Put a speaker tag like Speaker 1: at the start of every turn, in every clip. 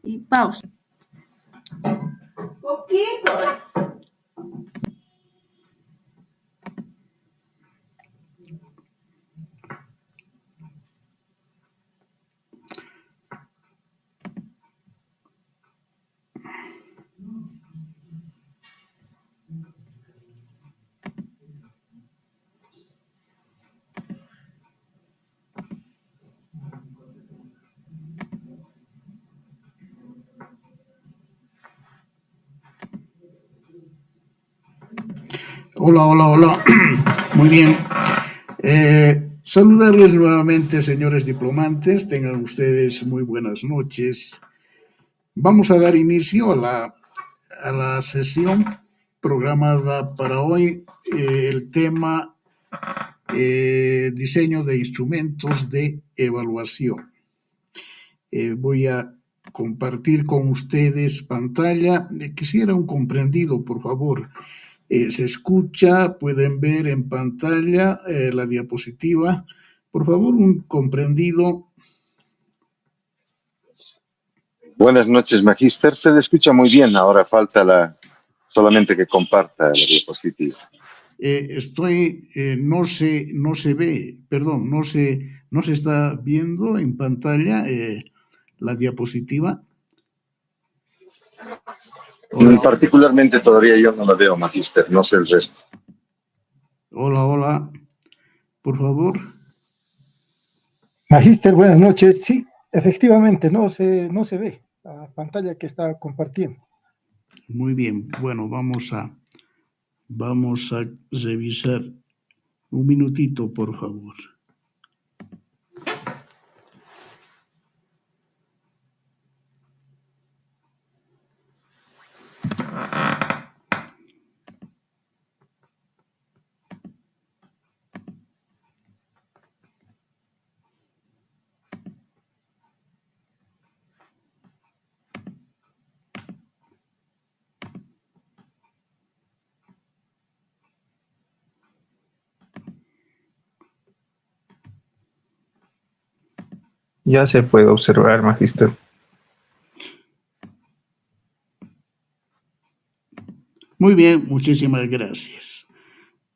Speaker 1: Y pausa. Poquitos.
Speaker 2: Hola, hola, hola. Muy bien. Saludarles nuevamente, señores diplomantes. Tengan ustedes muy buenas noches. Vamos a dar inicio a la sesión programada para hoy. El tema diseño de instrumentos de evaluación. Voy a compartir con ustedes pantalla. Quisiera un comprendido, por favor. Se escucha, pueden ver en pantalla la diapositiva. Por favor, un comprendido.
Speaker 3: Buenas noches, Magíster. Se le escucha muy bien. Ahora falta solamente que comparta la diapositiva.
Speaker 2: No se ve, perdón, no se está viendo en pantalla la diapositiva.
Speaker 3: Hola. Particularmente todavía yo no la veo, Magíster, no sé el resto.
Speaker 2: Hola, hola. Por favor.
Speaker 4: Magíster, buenas noches. Sí, efectivamente, no se ve la pantalla que está compartiendo.
Speaker 2: Muy bien. Bueno, vamos a revisar. Un minutito, por favor.
Speaker 5: Ya se puede observar, Magíster.
Speaker 2: Muy bien, muchísimas gracias.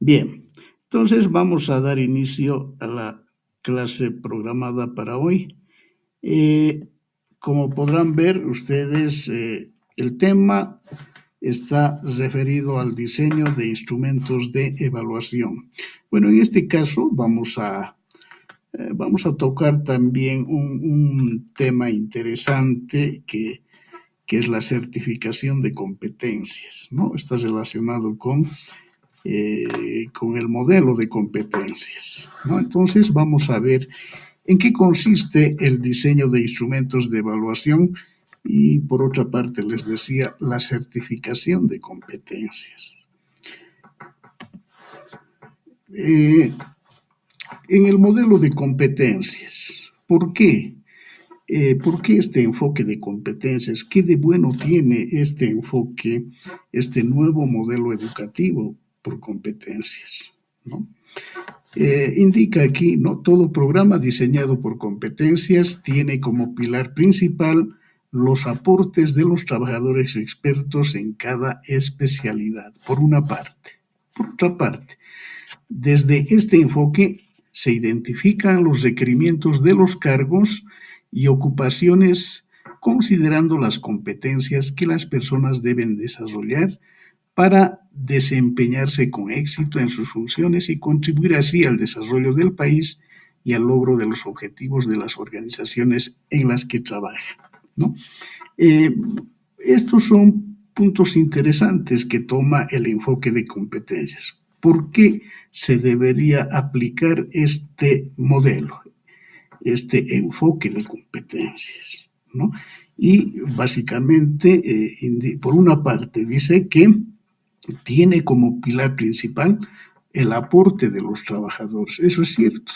Speaker 2: Bien, entonces vamos a dar inicio a la clase programada para hoy. Como podrán ver ustedes, el tema está referido al diseño de instrumentos de evaluación. Bueno, en este caso vamos a tocar también un tema interesante que es la certificación de competencias, ¿no? Está relacionado con el modelo de competencias, ¿no? Entonces vamos a ver en qué consiste el diseño de instrumentos de evaluación y, por otra parte, les decía, la certificación de competencias. En el modelo de competencias, ¿por qué? ¿Por qué este enfoque de competencias? ¿Qué de bueno tiene este enfoque, este nuevo modelo educativo por competencias, ¿no? Indica aquí, ¿no? Todo programa diseñado por competencias tiene como pilar principal los aportes de los trabajadores expertos en cada especialidad, por una parte. Por otra parte, desde este enfoque se identifican los requerimientos de los cargos y ocupaciones considerando las competencias que las personas deben desarrollar para desempeñarse con éxito en sus funciones y contribuir así al desarrollo del país y al logro de los objetivos de las organizaciones en las que trabaja, ¿no? Estos son puntos interesantes que toma el enfoque de competencias. ¿Por qué se debería aplicar este modelo, este enfoque de competencias, ¿no? Y básicamente, por una parte, dice que tiene como pilar principal el aporte de los trabajadores. Eso es cierto.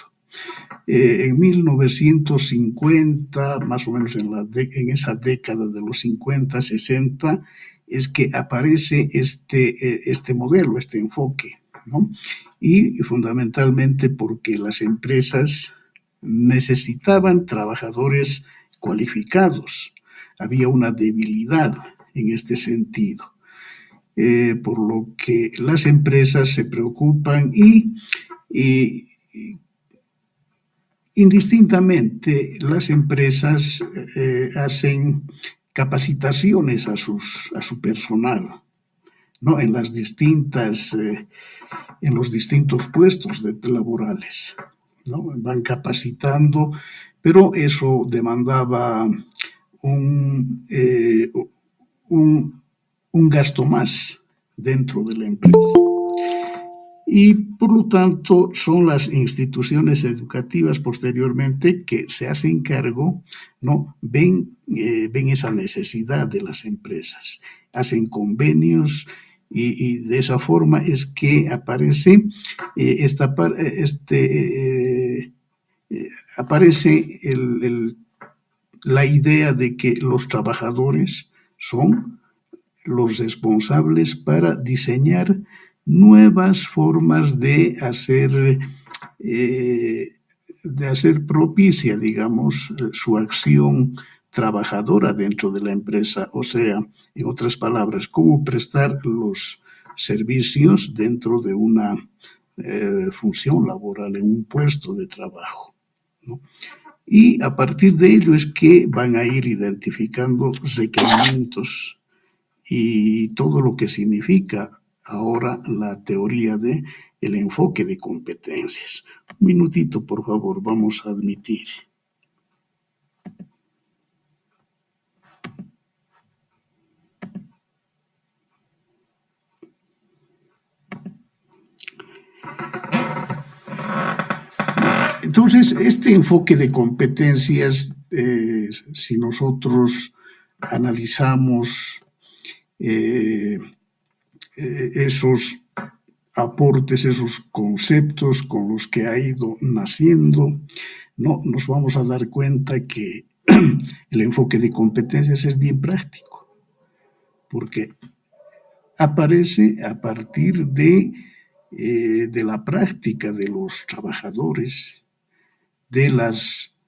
Speaker 2: En 1950, más o menos en esa década de los 50, 60, es que aparece este modelo, este enfoque, ¿no? Y fundamentalmente porque las empresas necesitaban trabajadores cualificados. había una debilidad en este sentido, por lo que las empresas se preocupan y indistintamente las empresas hacen capacitaciones a su personal, ¿no? En los distintos puestos laborales, ¿no? Van capacitando, pero eso demandaba un gasto más dentro de la empresa. Y por lo tanto son las instituciones educativas posteriormente que se hacen cargo, ¿no? Ven esa necesidad de las empresas, hacen convenios y de esa forma es que aparece aparece la idea de que los trabajadores son los responsables para diseñar nuevas formas de hacer propicia, digamos, su acción trabajadora dentro de la empresa, o sea, en otras palabras, cómo prestar los servicios dentro de una función laboral, en un puesto de trabajo, ¿no? Y a partir de ello es que van a ir identificando requerimientos y todo lo que significa ahora la teoría de el enfoque de competencias. Un minutito, por favor, vamos a admitir. Entonces, este enfoque de competencias, si nosotros analizamos esos aportes, esos conceptos con los que ha ido naciendo, no nos vamos a dar cuenta que el enfoque de competencias es bien práctico, porque aparece a partir de la práctica de los trabajadores, de las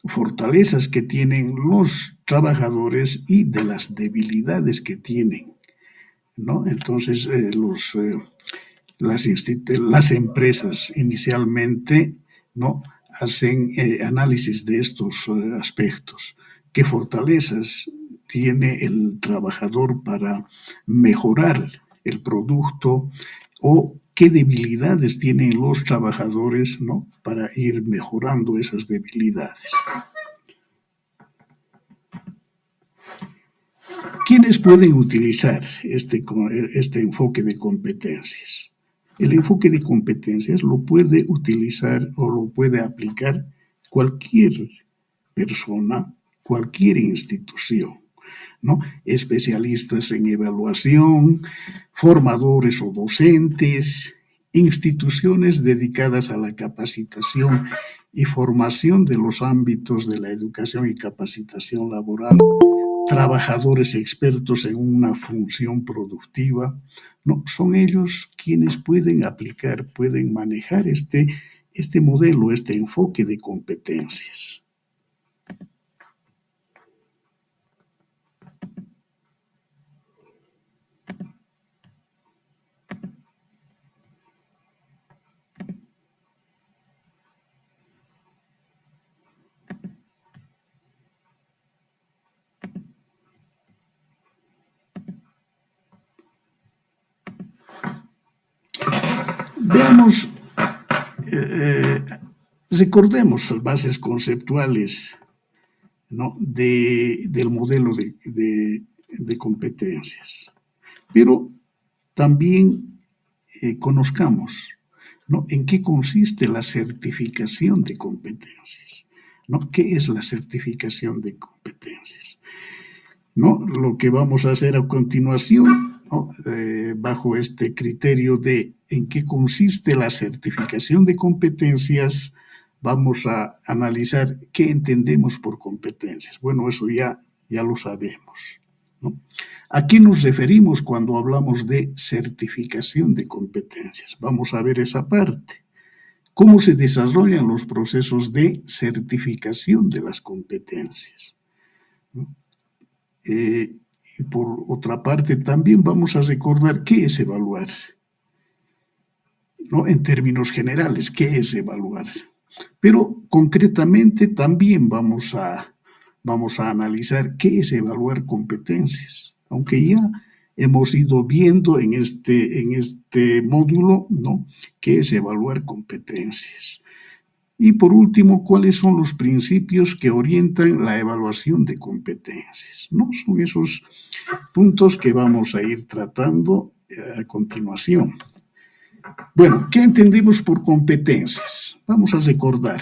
Speaker 2: fortalezas que tienen los trabajadores y de las debilidades que tienen, ¿no? Entonces, las empresas inicialmente, ¿no?, hacen análisis de estos aspectos. ¿Qué fortalezas tiene el trabajador para mejorar el producto o qué debilidades tienen los trabajadores, ¿no?, para ir mejorando esas debilidades? ¿Quiénes pueden utilizar este enfoque de competencias? El enfoque de competencias lo puede utilizar o lo puede aplicar cualquier persona, cualquier institución, ¿no? Especialistas en evaluación, formadores o docentes, instituciones dedicadas a la capacitación y formación de los ámbitos de la educación y capacitación laboral, trabajadores expertos en una función productiva, ¿no? Son ellos quienes pueden aplicar, pueden manejar este modelo, este enfoque de competencias. Veamos, recordemos las bases conceptuales, ¿no?, del modelo de competencias, pero también conozcamos, ¿no?, en qué consiste la certificación de competencias, ¿no? ¿Qué es la certificación de competencias? ¿No? Lo que vamos a hacer a continuación, ¿no?, bajo este criterio de en qué consiste la certificación de competencias, vamos a analizar qué entendemos por competencias. Bueno, eso ya lo sabemos, ¿no? ¿A qué nos referimos cuando hablamos de certificación de competencias? Vamos a ver esa parte. ¿Cómo se desarrollan los procesos de certificación de las competencias? ¿No? Y por otra parte, también vamos a recordar qué es evaluar, ¿no? En términos generales, qué es evaluar. Pero concretamente también vamos a analizar qué es evaluar competencias, aunque ya hemos ido viendo en este módulo, ¿no?, qué es evaluar competencias. Y por último, ¿cuáles son los principios que orientan la evaluación de competencias?, ¿no? Son esos puntos que vamos a ir tratando a continuación. Bueno, ¿qué entendemos por competencias? Vamos a recordar.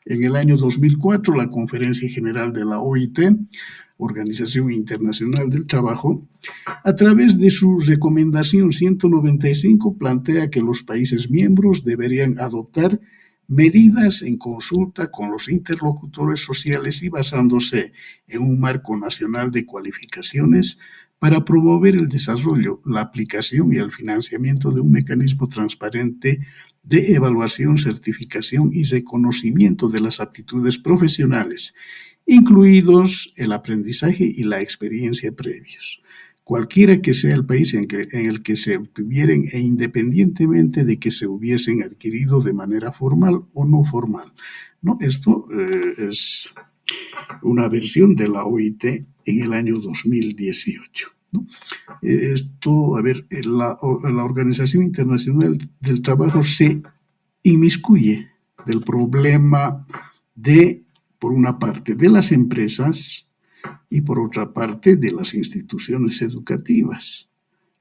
Speaker 2: En el año 2004, la Conferencia General de la OIT, Organización Internacional del Trabajo, a través de su recomendación 195, plantea que los países miembros deberían adoptar medidas en consulta con los interlocutores sociales y basándose en un marco nacional de cualificaciones para promover el desarrollo, la aplicación y el financiamiento de un mecanismo transparente de evaluación, certificación y reconocimiento de las aptitudes profesionales, incluidos el aprendizaje y la experiencia previos, cualquiera que sea el país en el que se obtuvieran e independientemente de que se hubiesen adquirido de manera formal o no formal, ¿no? Esto es una versión de la OIT en el año 2018. ¿No? Esto, la Organización Internacional del Trabajo se inmiscuye del problema por una parte, de las empresas y por otra parte, de las instituciones educativas,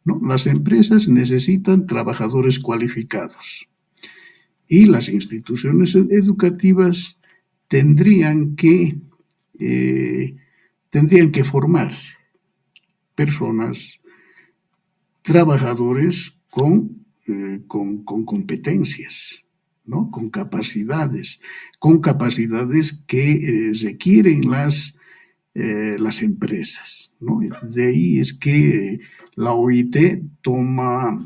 Speaker 2: ¿no? Las empresas necesitan trabajadores cualificados y las instituciones educativas tendrían que formar personas, trabajadores con competencias, ¿no? Con capacidades que requieren las empresas, ¿no? De ahí es que la OIT toma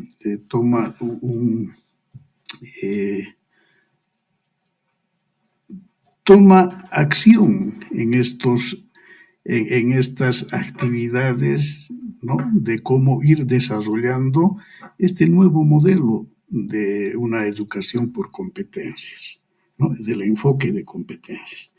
Speaker 2: acción en estas actividades, ¿no?, de cómo ir desarrollando este nuevo modelo de una educación por competencias, ¿no?, del enfoque de competencias.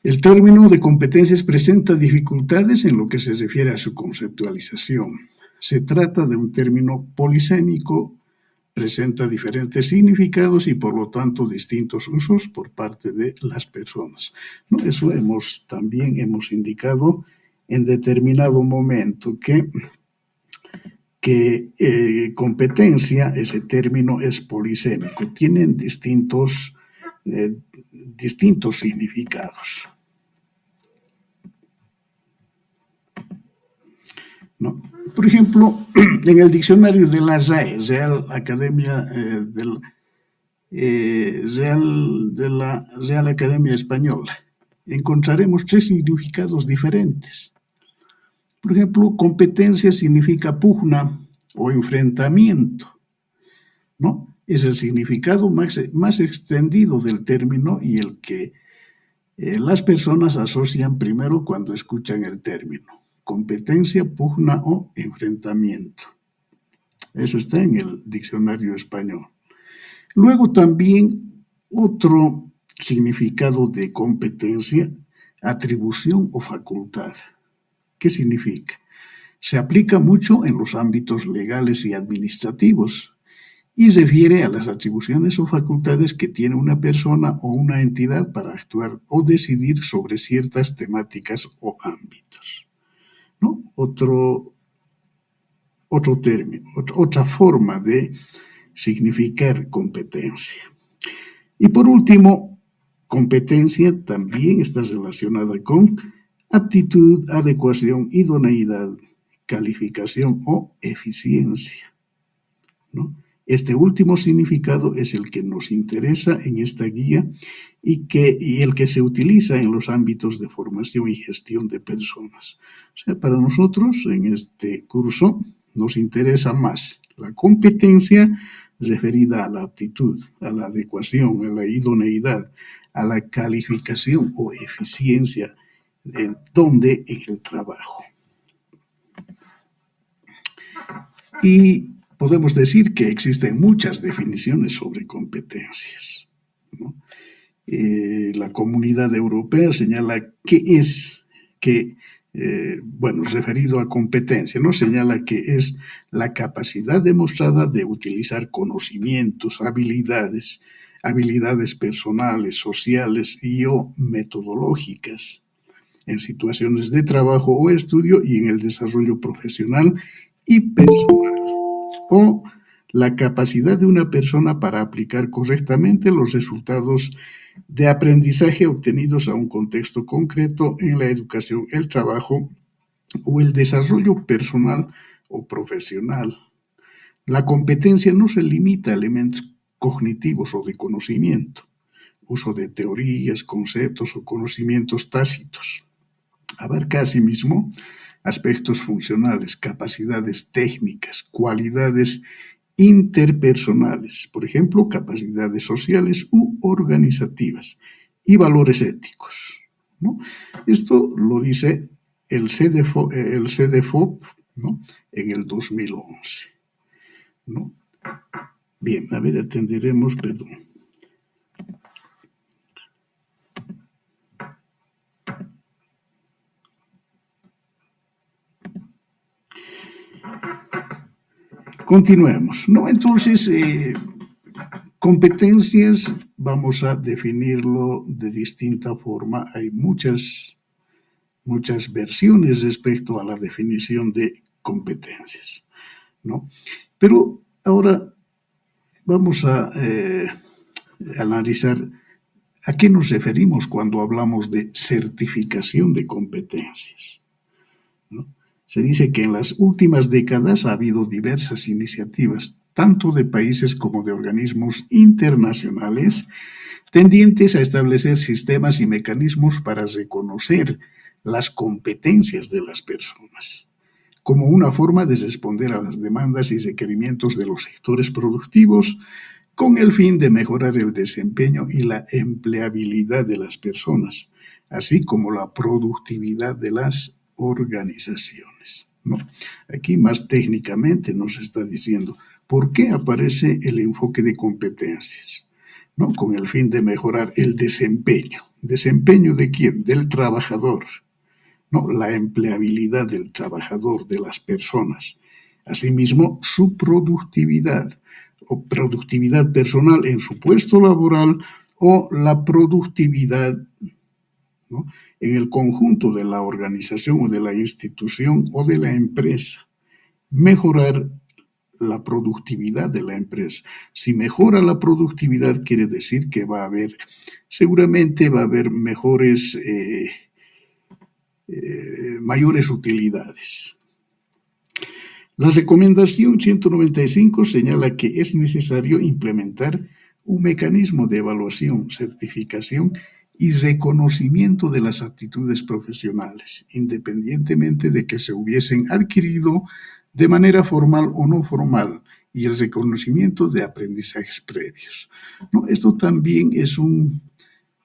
Speaker 2: El término de competencias presenta dificultades en lo que se refiere a su conceptualización. Se trata de un término polisémico, presenta diferentes significados y por lo tanto distintos usos por parte de las personas, ¿no? Eso también hemos indicado en determinado momento que competencia, ese término es polisémico, tienen distintos significados, ¿no? Por ejemplo, en el diccionario de la RAE, Real Academia Real Academia Española, encontraremos 3 significados diferentes. Por ejemplo, competencia significa pugna o enfrentamiento, ¿no? Es el significado más extendido del término y el que las personas asocian primero cuando escuchan el término. Competencia, pugna o enfrentamiento. Eso está en el diccionario español. Luego también otro significado de competencia, atribución o facultad. ¿Qué significa? Se aplica mucho en los ámbitos legales y administrativos y refiere a las atribuciones o facultades que tiene una persona o una entidad para actuar o decidir sobre ciertas temáticas o ámbitos, ¿no? Otro término, otra forma de significar competencia. Y por último, competencia también está relacionada con aptitud, adecuación, idoneidad, calificación o eficiencia, ¿no? Este último significado es el que nos interesa en esta guía y el que se utiliza en los ámbitos de formación y gestión de personas. O sea, para nosotros en este curso nos interesa más la competencia referida a la aptitud, a la adecuación, a la idoneidad, a la calificación o eficiencia ¿Dónde? En el trabajo. Y podemos decir que existen muchas definiciones sobre competencias, ¿no? La Comunidad Europea señala referido a competencia, ¿no? Señala que es la capacidad demostrada de utilizar conocimientos, habilidades personales, sociales o metodológicas en situaciones de trabajo o estudio y en el desarrollo profesional y personal, o la capacidad de una persona para aplicar correctamente los resultados de aprendizaje obtenidos a un contexto concreto en la educación, el trabajo o el desarrollo personal o profesional. La competencia no se limita a elementos cognitivos o de conocimiento, uso de teorías, conceptos o conocimientos tácitos. Abarca asimismo aspectos funcionales, capacidades técnicas, cualidades interpersonales, por ejemplo, capacidades sociales u organizativas y valores éticos, ¿no? Esto lo dice el CDFOP, ¿no? En el 2011, ¿no? Bien, a ver, atenderemos, perdón. Continuemos, ¿no? Entonces, competencias, vamos a definirlo de distinta forma. Hay muchas versiones respecto a la definición de competencias, ¿no? Pero ahora vamos a analizar a qué nos referimos cuando hablamos de certificación de competencias, ¿no? Se dice que en las últimas décadas ha habido diversas iniciativas, tanto de países como de organismos internacionales, tendientes a establecer sistemas y mecanismos para reconocer las competencias de las personas, como una forma de responder a las demandas y requerimientos de los sectores productivos, con el fin de mejorar el desempeño y la empleabilidad de las personas, así como la productividad de las organizaciones, ¿no? Aquí más técnicamente nos está diciendo por qué aparece el enfoque de competencias, ¿no? Con el fin de mejorar el desempeño. ¿Desempeño de quién? Del trabajador, ¿no? La empleabilidad del trabajador, de las personas. Asimismo, su productividad o productividad personal en su puesto laboral o la productividad, ¿no? En el conjunto de la organización o de la institución o de la empresa. Mejorar la productividad de la empresa. Si mejora la productividad, quiere decir que seguramente va a haber mayores utilidades. La recomendación 195 señala que es necesario implementar un mecanismo de evaluación, certificación y reconocimiento de las aptitudes profesionales, independientemente de que se hubiesen adquirido de manera formal o no formal, y el reconocimiento de aprendizajes previos, ¿no? Esto también es un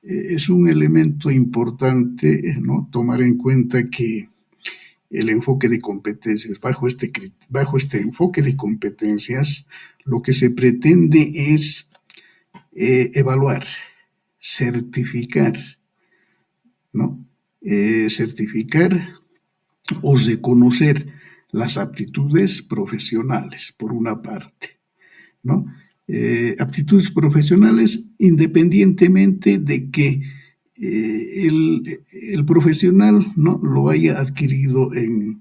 Speaker 2: elemento importante, ¿no? Tomar en cuenta que el enfoque de competencias, bajo este enfoque de competencias, lo que se pretende es evaluar, certificar, ¿no? Certificar o reconocer las aptitudes profesionales, por una parte, ¿no? Aptitudes profesionales independientemente de que el profesional, ¿no?, lo haya adquirido en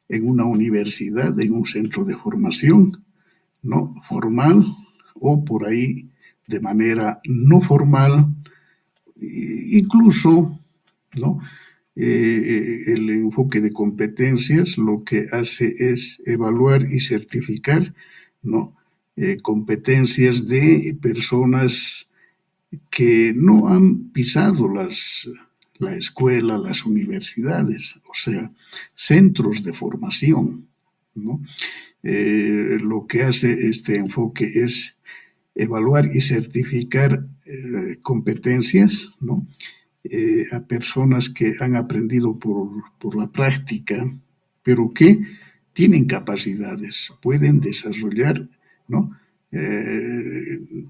Speaker 2: una universidad, en un centro de formación, ¿no?, formal, o por ahí de manera no formal, incluso, ¿no? El enfoque de competencias lo que hace es evaluar y certificar, ¿no?, competencias de personas que no han pisado la escuela, las universidades, o sea, centros de formación, ¿no? Lo que hace este enfoque es evaluar y certificar competencias, ¿no?, a personas que han aprendido por la práctica, pero que tienen capacidades, pueden desarrollar, ¿no?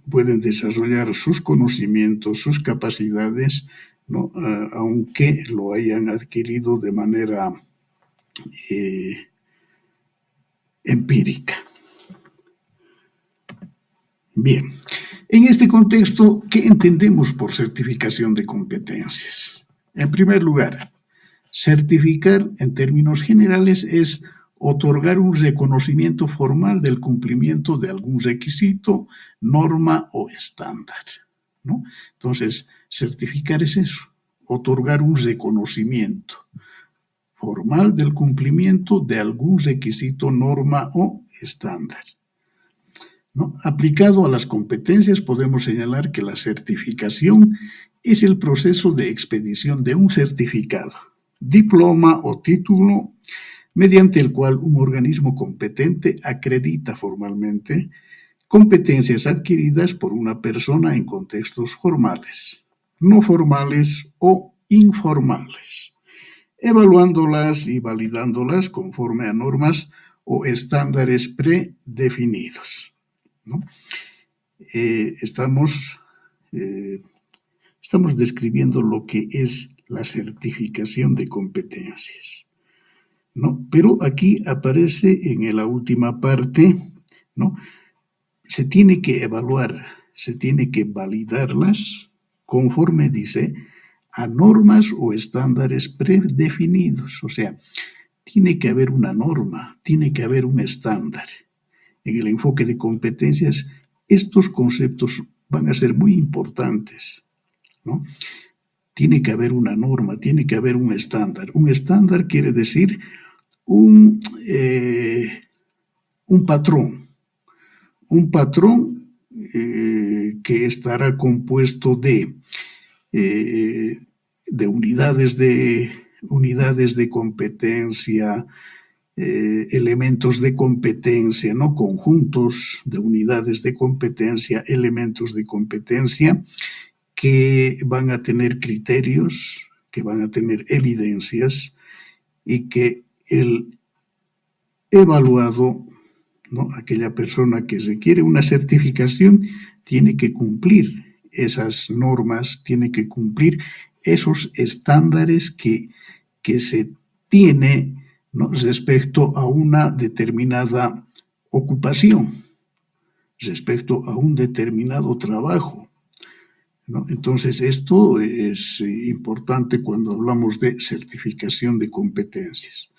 Speaker 2: Pueden desarrollar sus conocimientos, sus capacidades, ¿no? Aunque lo hayan adquirido de manera empírica. Bien, en este contexto, ¿qué entendemos por certificación de competencias? En primer lugar, certificar en términos generales es otorgar un reconocimiento formal del cumplimiento de algún requisito, norma o estándar, ¿no? Entonces, certificar es eso, otorgar un reconocimiento formal del cumplimiento de algún requisito, norma o estándar, ¿no? Aplicado a las competencias, podemos señalar que la certificación es el proceso de expedición de un certificado, diploma o título, mediante el cual un organismo competente acredita formalmente competencias adquiridas por una persona en contextos formales, no formales o informales, evaluándolas y validándolas conforme a normas o estándares predefinidos, ¿no? Estamos describiendo lo que es la certificación de competencias, ¿no? Pero aquí aparece en la última parte, ¿no? Se tiene que evaluar, se tiene que validarlas conforme dice a normas o estándares predefinidos. O sea, tiene que haber una norma, tiene que haber un estándar. En el enfoque de competencias, estos conceptos van a ser muy importantes, ¿no? Tiene que haber una norma, tiene que haber un estándar. Un estándar quiere decir un patrón. Un patrón que estará compuesto de unidades de competencia, elementos de competencia, ¿no? Conjuntos de unidades de competencia, elementos de competencia que van a tener criterios, que van a tener evidencias y que el evaluado, ¿no? Aquella persona que requiere una certificación tiene que cumplir esas normas, tiene que cumplir esos estándares que se tiene, ¿no? Respecto a una determinada ocupación, respecto a un determinado trabajo, ¿no? Entonces, esto es importante cuando hablamos de certificación de competencias,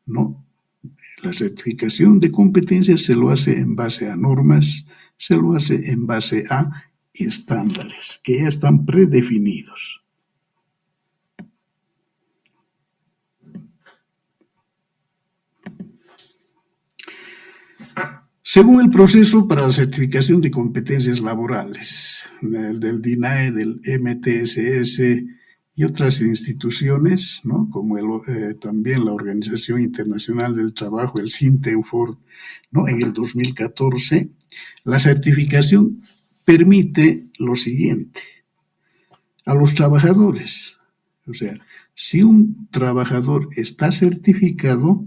Speaker 2: ¿no? La certificación de competencias se lo hace en base a normas, se lo hace en base a estándares que ya están predefinidos. Según el proceso para la certificación de competencias laborales, del DINAE, del MTSS y otras instituciones, ¿no? Como también la Organización Internacional del Trabajo, el SINTENFOR, ¿no? En el 2014, la certificación permite lo siguiente: a los trabajadores, o sea, si un trabajador está certificado,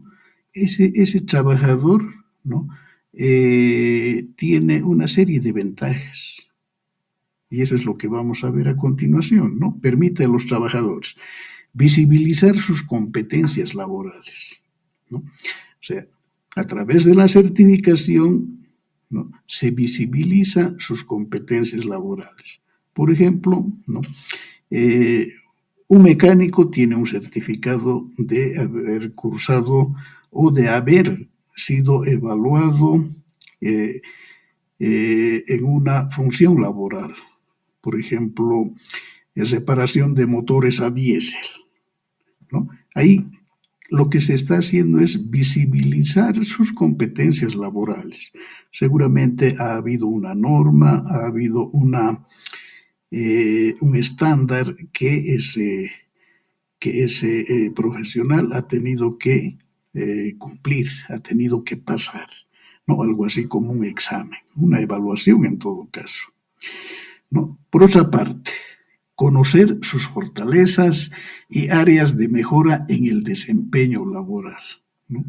Speaker 2: ese trabajador, ¿no? Tiene una serie de ventajas. Y eso es lo que vamos a ver a continuación, ¿no? Permite a los trabajadores visibilizar sus competencias laborales, ¿no? O sea, a través de la certificación, ¿no? Se visibiliza sus competencias laborales. Por ejemplo, ¿no? Un mecánico tiene un certificado de haber cursado o de haber sido evaluado en una función laboral. Por ejemplo, reparación de motores a diésel, ¿no? Ahí lo que se está haciendo es visibilizar sus competencias laborales. Seguramente ha habido una norma, ha habido un estándar que ese profesional ha tenido que cumplir, ha tenido que pasar, ¿no? Algo así como un examen, una evaluación en todo caso, ¿no? Por otra parte, conocer sus fortalezas y áreas de mejora en el desempeño laboral, ¿no?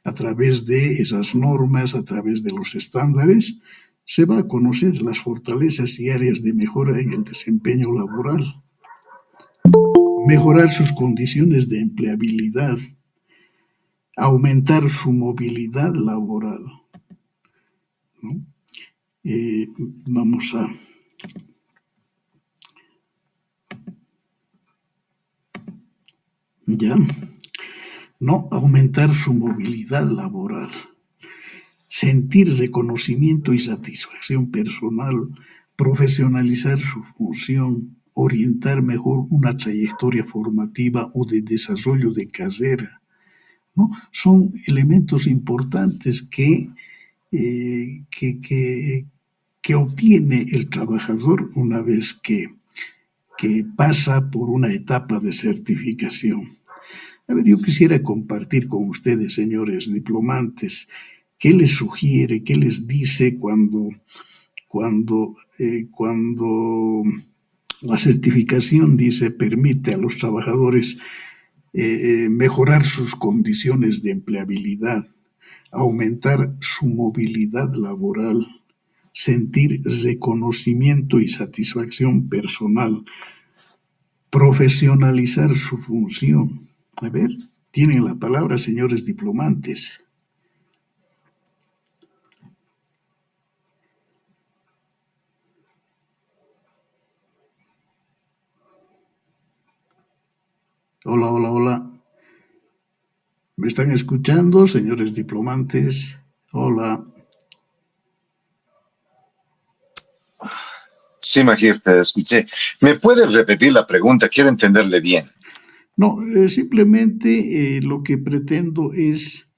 Speaker 2: A través de esas normas, a través de los estándares, se va a conocer las fortalezas y áreas de mejora en el desempeño laboral, mejorar sus condiciones de empleabilidad, aumentar su movilidad laboral, ¿no? Eh, vamos a ya, no aumentar su movilidad laboral, sentir reconocimiento y satisfacción personal, profesionalizar su función, orientar mejor una trayectoria formativa o de desarrollo de carrera, ¿no? Son elementos importantes que obtiene el trabajador una vez que pasa por una etapa de certificación. A ver, yo quisiera compartir con ustedes, señores diplomantes, qué les sugiere, qué les dice cuando la certificación dice permite a los trabajadores mejorar sus condiciones de empleabilidad, aumentar su movilidad laboral, sentir reconocimiento y satisfacción personal, profesionalizar su función. A ver, tienen la palabra, señores diplomantes. Hola, hola, hola. ¿Me están escuchando, señores diplomantes? Hola.
Speaker 3: Sí, Magir, te escuché. ¿Me puedes repetir la pregunta? Quiero entenderle bien.
Speaker 2: No, simplemente lo que pretendo es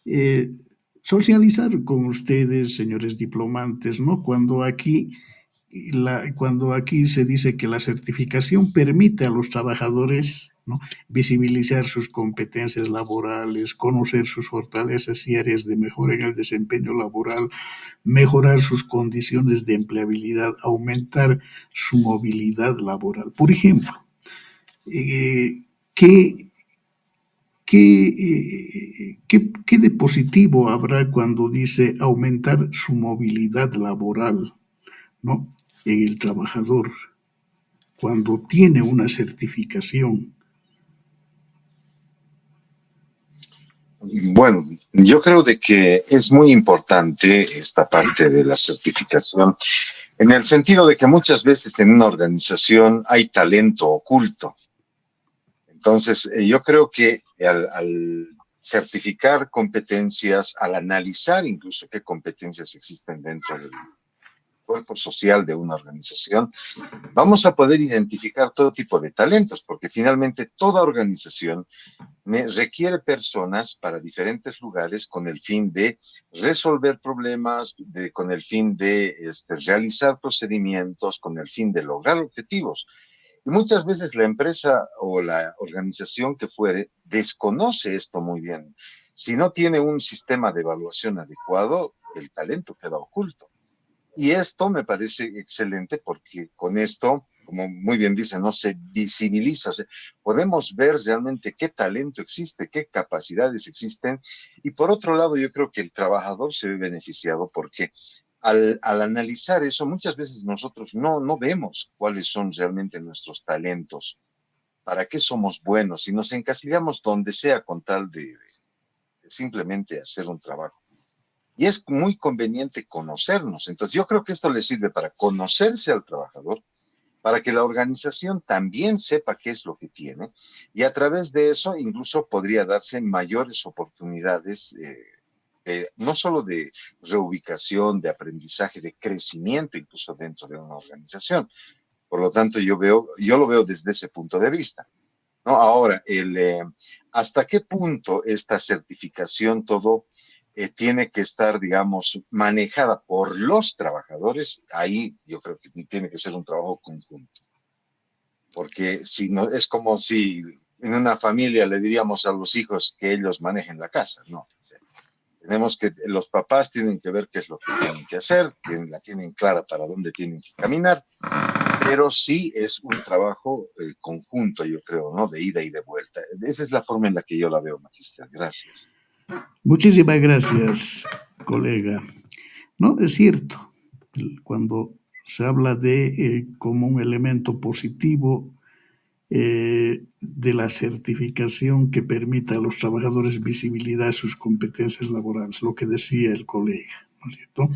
Speaker 2: eh, socializar con ustedes, señores diplomantes, ¿no? Cuando aquí se dice que la certificación permite a los trabajadores, ¿no?, visibilizar sus competencias laborales, conocer sus fortalezas y áreas de mejora en el desempeño laboral, mejorar sus condiciones de empleabilidad, aumentar su movilidad laboral. Por ejemplo, ¿qué, qué de positivo habrá cuando dice aumentar su movilidad laboral, ¿no?, en el trabajador, cuando tiene una certificación?
Speaker 3: Bueno, yo creo de que es muy importante esta parte de la certificación, en el sentido de que muchas veces en una organización hay talento oculto. Entonces, yo creo que al certificar competencias, al analizar incluso qué competencias existen dentro del cuerpo social de una organización, vamos a poder identificar todo tipo de talentos, porque finalmente toda organización requiere personas para diferentes lugares con el fin de resolver problemas, con el fin de realizar procedimientos, con el fin de lograr objetivos. Y muchas veces la empresa o la organización que fuere desconoce esto muy bien. Si no tiene un sistema de evaluación adecuado, el talento queda oculto. Y esto me parece excelente porque con esto, como muy bien dice, no se visibiliza, o sea, podemos ver realmente qué talento existe, qué capacidades existen. Y por otro lado, yo creo que el trabajador se ve beneficiado porque al analizar eso, muchas veces nosotros no vemos cuáles son realmente nuestros talentos, para qué somos buenos y nos encasillamos donde sea con tal de simplemente hacer un trabajo. Y es muy conveniente conocernos. Entonces, yo creo que esto le sirve para conocerse al trabajador, para que la organización también sepa qué es lo que tiene, y a través de eso incluso podría darse mayores oportunidades, no solo de reubicación, de aprendizaje, de crecimiento, incluso dentro de una organización. Por lo tanto, yo lo veo desde ese punto de vista, ¿no? Ahora, ¿hasta qué punto esta certificación todo tiene que estar, digamos, manejada por los trabajadores? Ahí yo creo que tiene que ser un trabajo conjunto, porque si no, es como si en una familia le diríamos a los hijos que ellos manejen la casa, ¿no? O sea, los papás tienen que ver qué es lo que tienen que hacer, la tienen clara para dónde tienen que caminar, pero sí es un trabajo conjunto, yo creo, ¿no? De ida y de vuelta. Esa es la forma en la que yo la veo, Magister. Gracias.
Speaker 2: Muchísimas gracias, colega. No, es cierto, cuando se habla de como un elemento positivo de la certificación que permita a los trabajadores visibilidad de sus competencias laborales, lo que decía el colega, ¿no es cierto?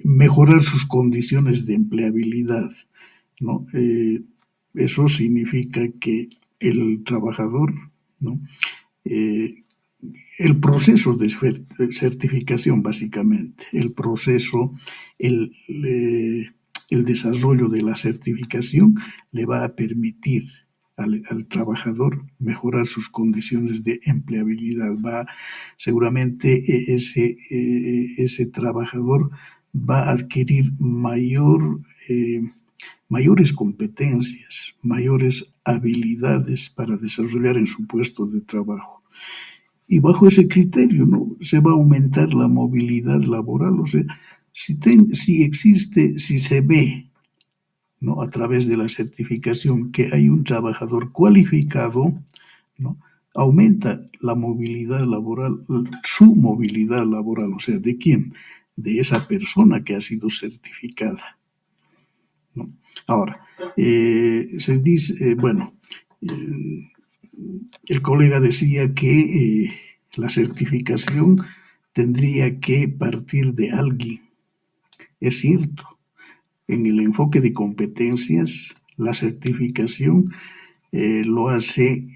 Speaker 2: Mejorar sus condiciones de empleabilidad, ¿no? Eso significa que el trabajador, ¿no? Eh, el proceso de certificación, básicamente, el proceso, el, el desarrollo de la certificación le va a permitir al trabajador mejorar sus condiciones de empleabilidad. Seguramente ese trabajador va a adquirir mayores competencias, mayores habilidades para desarrollar en su puesto de trabajo. Y bajo ese criterio, ¿no? Se va a aumentar la movilidad laboral. O sea, si se ve, ¿no? A través de la certificación que hay un trabajador cualificado, ¿no? Aumenta la movilidad laboral, su movilidad laboral. O sea, ¿de quién? De esa persona que ha sido certificada, ¿no? Ahora, se dice, el colega decía que la certificación tendría que partir de alguien. Es cierto, en el enfoque de competencias, la certificación lo hace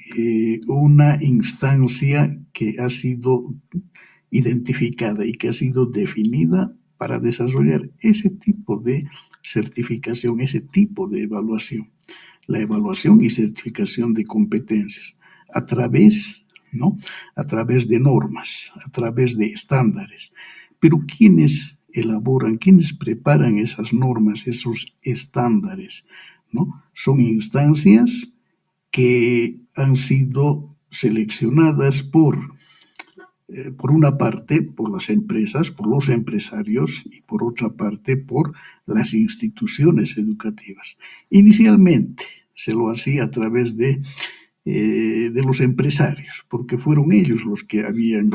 Speaker 2: una instancia que ha sido identificada y que ha sido definida para desarrollar ese tipo de certificación, ese tipo de evaluación, la evaluación y certificación de competencias a través, ¿no? A través de normas, a través de estándares. Pero ¿quiénes elaboran, quiénes preparan esas normas, esos estándares, ¿no? Son instancias que han sido seleccionadas por una parte, por las empresas, por los empresarios y por otra parte, por las instituciones educativas. Inicialmente se lo hacía a través de los empresarios, porque fueron ellos los que habían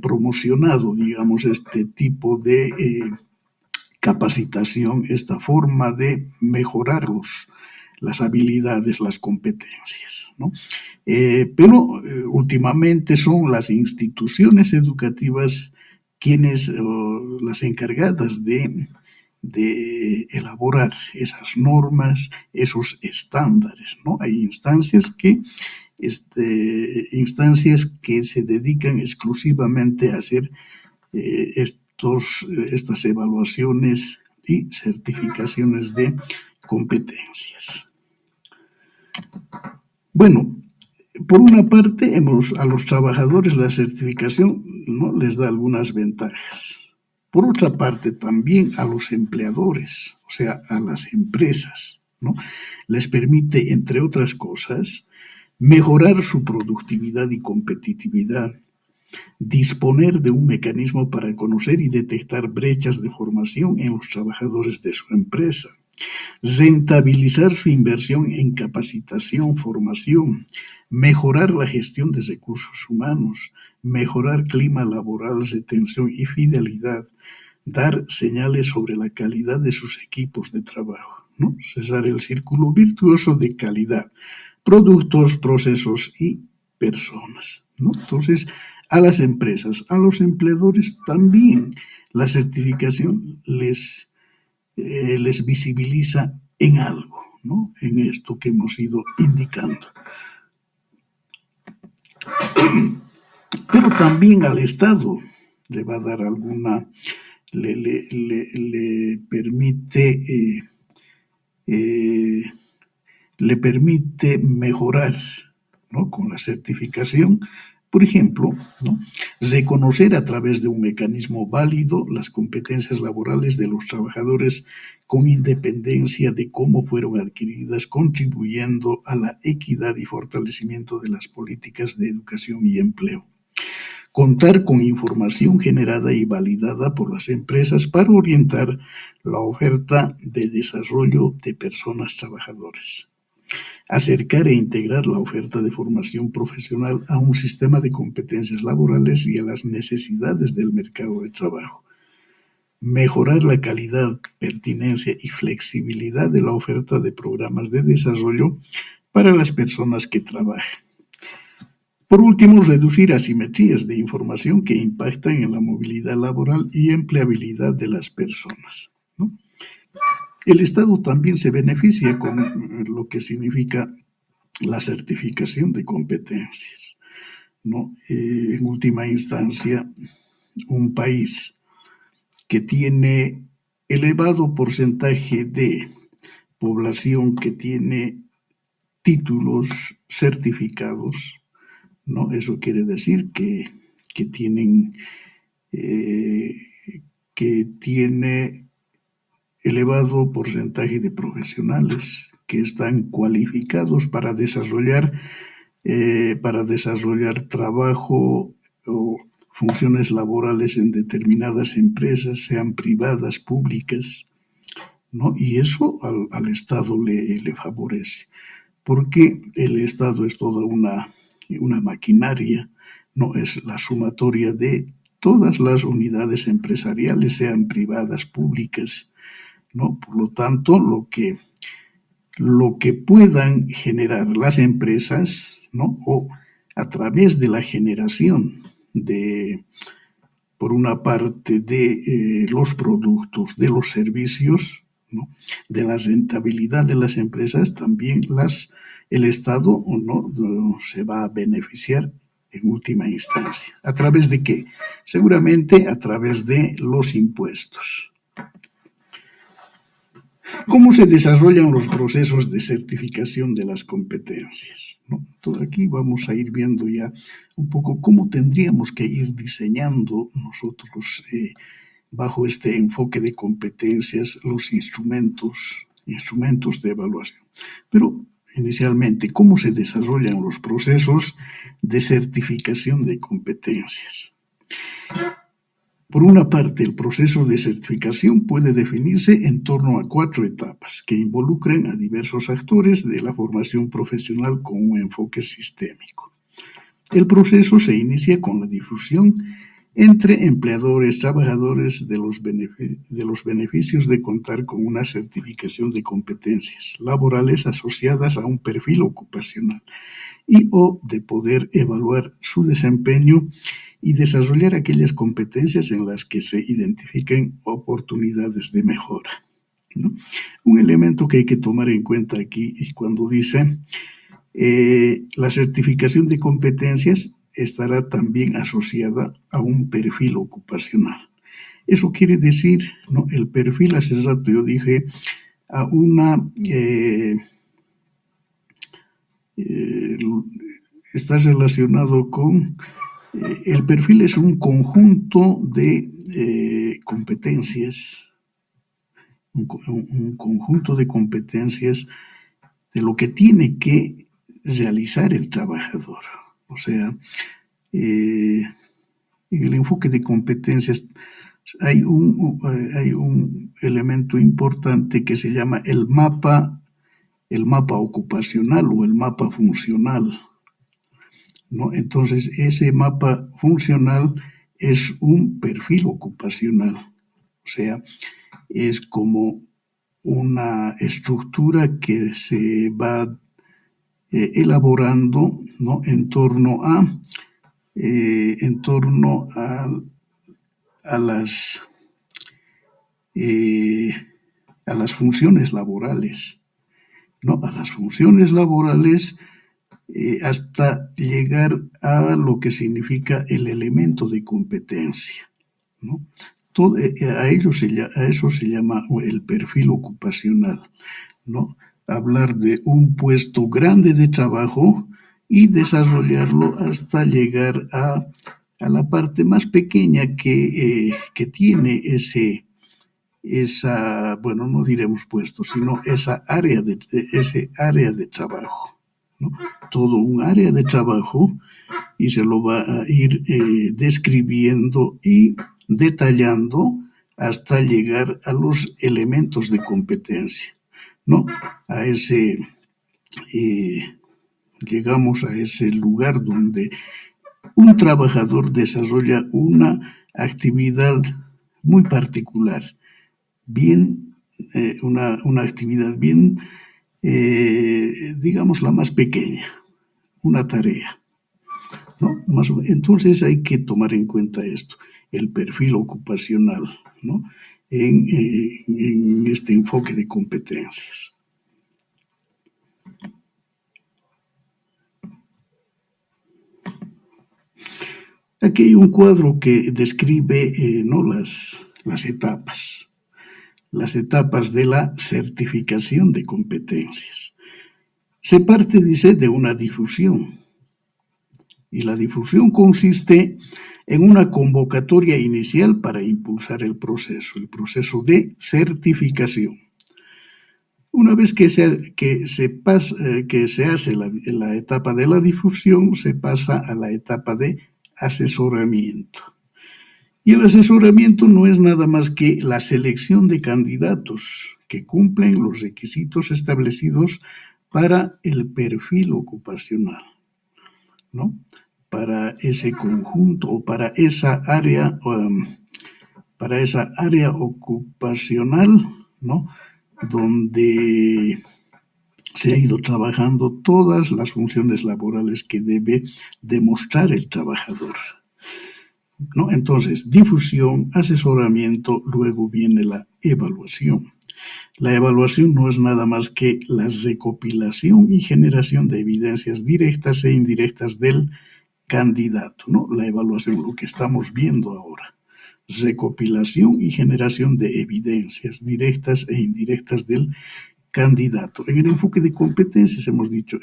Speaker 2: promocionado, digamos, este tipo de capacitación, esta forma de mejorar las habilidades, las competencias, ¿no? Pero últimamente son las instituciones educativas quienes, las encargadas de elaborar esas normas, esos estándares, ¿no? Hay instancias que se dedican exclusivamente a hacer estas evaluaciones y certificaciones de competencias. Bueno, por una parte, a los trabajadores la certificación, ¿no?, les da algunas ventajas. Por otra parte, también a los empleadores, o sea, a las empresas, ¿no?, les permite, entre otras cosas, mejorar su productividad y competitividad, disponer de un mecanismo para conocer y detectar brechas de formación en los trabajadores de su empresa, rentabilizar su inversión en capacitación, formación, mejorar la gestión de recursos humanos, mejorar clima laboral, retención y fidelidad, dar señales sobre la calidad de sus equipos de trabajo, ¿no? Cesar el círculo virtuoso de calidad, productos, procesos y personas, ¿no? Entonces, a las empresas, a los empleadores también la certificación les visibiliza en algo, ¿no?, en esto que hemos ido indicando. Pero también al Estado le va a dar le permite mejorar, ¿no?, con la certificación. Por ejemplo, ¿no?, reconocer a través de un mecanismo válido las competencias laborales de los trabajadores con independencia de cómo fueron adquiridas, contribuyendo a la equidad y fortalecimiento de las políticas de educación y empleo. Contar con información generada y validada por las empresas para orientar la oferta de desarrollo de personas trabajadoras. Acercar e integrar la oferta de formación profesional a un sistema de competencias laborales y a las necesidades del mercado de trabajo. Mejorar la calidad, pertinencia y flexibilidad de la oferta de programas de desarrollo para las personas que trabajan. Por último, reducir asimetrías de información que impactan en la movilidad laboral y empleabilidad de las personas, ¿no? El Estado también se beneficia con lo que significa la certificación de competencias, ¿no? En última instancia, un país que tiene elevado porcentaje de población que tiene títulos certificados, ¿no? Eso quiere decir que tienen, que tiene elevado porcentaje de profesionales que están cualificados para desarrollar trabajo o funciones laborales en determinadas empresas, sean privadas, públicas, ¿no? Y eso al Estado le favorece, porque el Estado es toda una maquinaria, no es la sumatoria de todas las unidades empresariales, sean privadas, públicas, ¿no? Por lo tanto, lo que puedan generar las empresas, ¿no? O a través de la generación de, por una parte, de los productos, de los servicios, ¿no? De la rentabilidad de las empresas, también el Estado, ¿no? Se va a beneficiar en última instancia. ¿A través de qué? Seguramente a través de los impuestos. ¿Cómo se desarrollan los procesos de certificación de las competencias? ¿No? Entonces aquí vamos a ir viendo ya un poco cómo tendríamos que ir diseñando nosotros bajo este enfoque de competencias los instrumentos de evaluación. Pero inicialmente, ¿cómo se desarrollan los procesos de certificación de competencias? Por una parte, el proceso de certificación puede definirse en torno a 4 etapas que involucran a diversos actores de la formación profesional con un enfoque sistémico. El proceso se inicia con la difusión entre empleadores, trabajadores de los beneficios de contar con una certificación de competencias laborales asociadas a un perfil ocupacional y o de poder evaluar su desempeño y desarrollar aquellas competencias en las que se identifiquen oportunidades de mejora, ¿no? Un elemento que hay que tomar en cuenta aquí es cuando dice la certificación de competencias estará también asociada a un perfil ocupacional. Eso quiere decir, ¿no? El perfil, hace rato yo dije, a una está relacionado con el perfil es un conjunto de competencias, un conjunto de competencias de lo que tiene que realizar el trabajador. O sea, en el enfoque de competencias hay un elemento importante que se llama el mapa ocupacional o el mapa funcional, ¿no? Entonces, ese mapa funcional es un perfil ocupacional, o sea, es como una estructura que se va elaborando, ¿no? En torno a las funciones laborales, ¿no? A las funciones laborales hasta llegar a lo que significa el elemento de competencia, ¿no? A eso se llama el perfil ocupacional, ¿no? Hablar de un puesto grande de trabajo y desarrollarlo hasta llegar a la parte más pequeña que tiene bueno, no diremos puesto, sino ese área de trabajo, ¿no? Todo un área de trabajo y se lo va a ir describiendo y detallando hasta llegar a los elementos de competencia, ¿no? A ese, llegamos a ese lugar donde un trabajador desarrolla una actividad muy particular, bien, una actividad bien, digamos, la más pequeña, una tarea, ¿no? Entonces hay que tomar en cuenta esto, el perfil ocupacional, ¿no? En este enfoque de competencias. Aquí hay un cuadro que describe ¿no? las etapas de la certificación de competencias. Se parte, dice, de una difusión. Y la difusión consiste en una convocatoria inicial para impulsar el proceso de certificación. Una vez que se hace la etapa de la difusión, se pasa a la etapa de asesoramiento. Y el asesoramiento no es nada más que la selección de candidatos que cumplen los requisitos establecidos para el perfil ocupacional, ¿no? Para ese conjunto o para esa área ocupacional, ¿no? Donde se ha ido trabajando todas las funciones laborales que debe demostrar el trabajador, ¿no? Entonces, difusión, asesoramiento, luego viene la evaluación. La evaluación no es nada más que la recopilación y generación de evidencias directas e indirectas del candidato, ¿no? La evaluación, lo que estamos viendo ahora. Recopilación y generación de evidencias directas e indirectas del candidato. En el enfoque de competencias hemos dicho,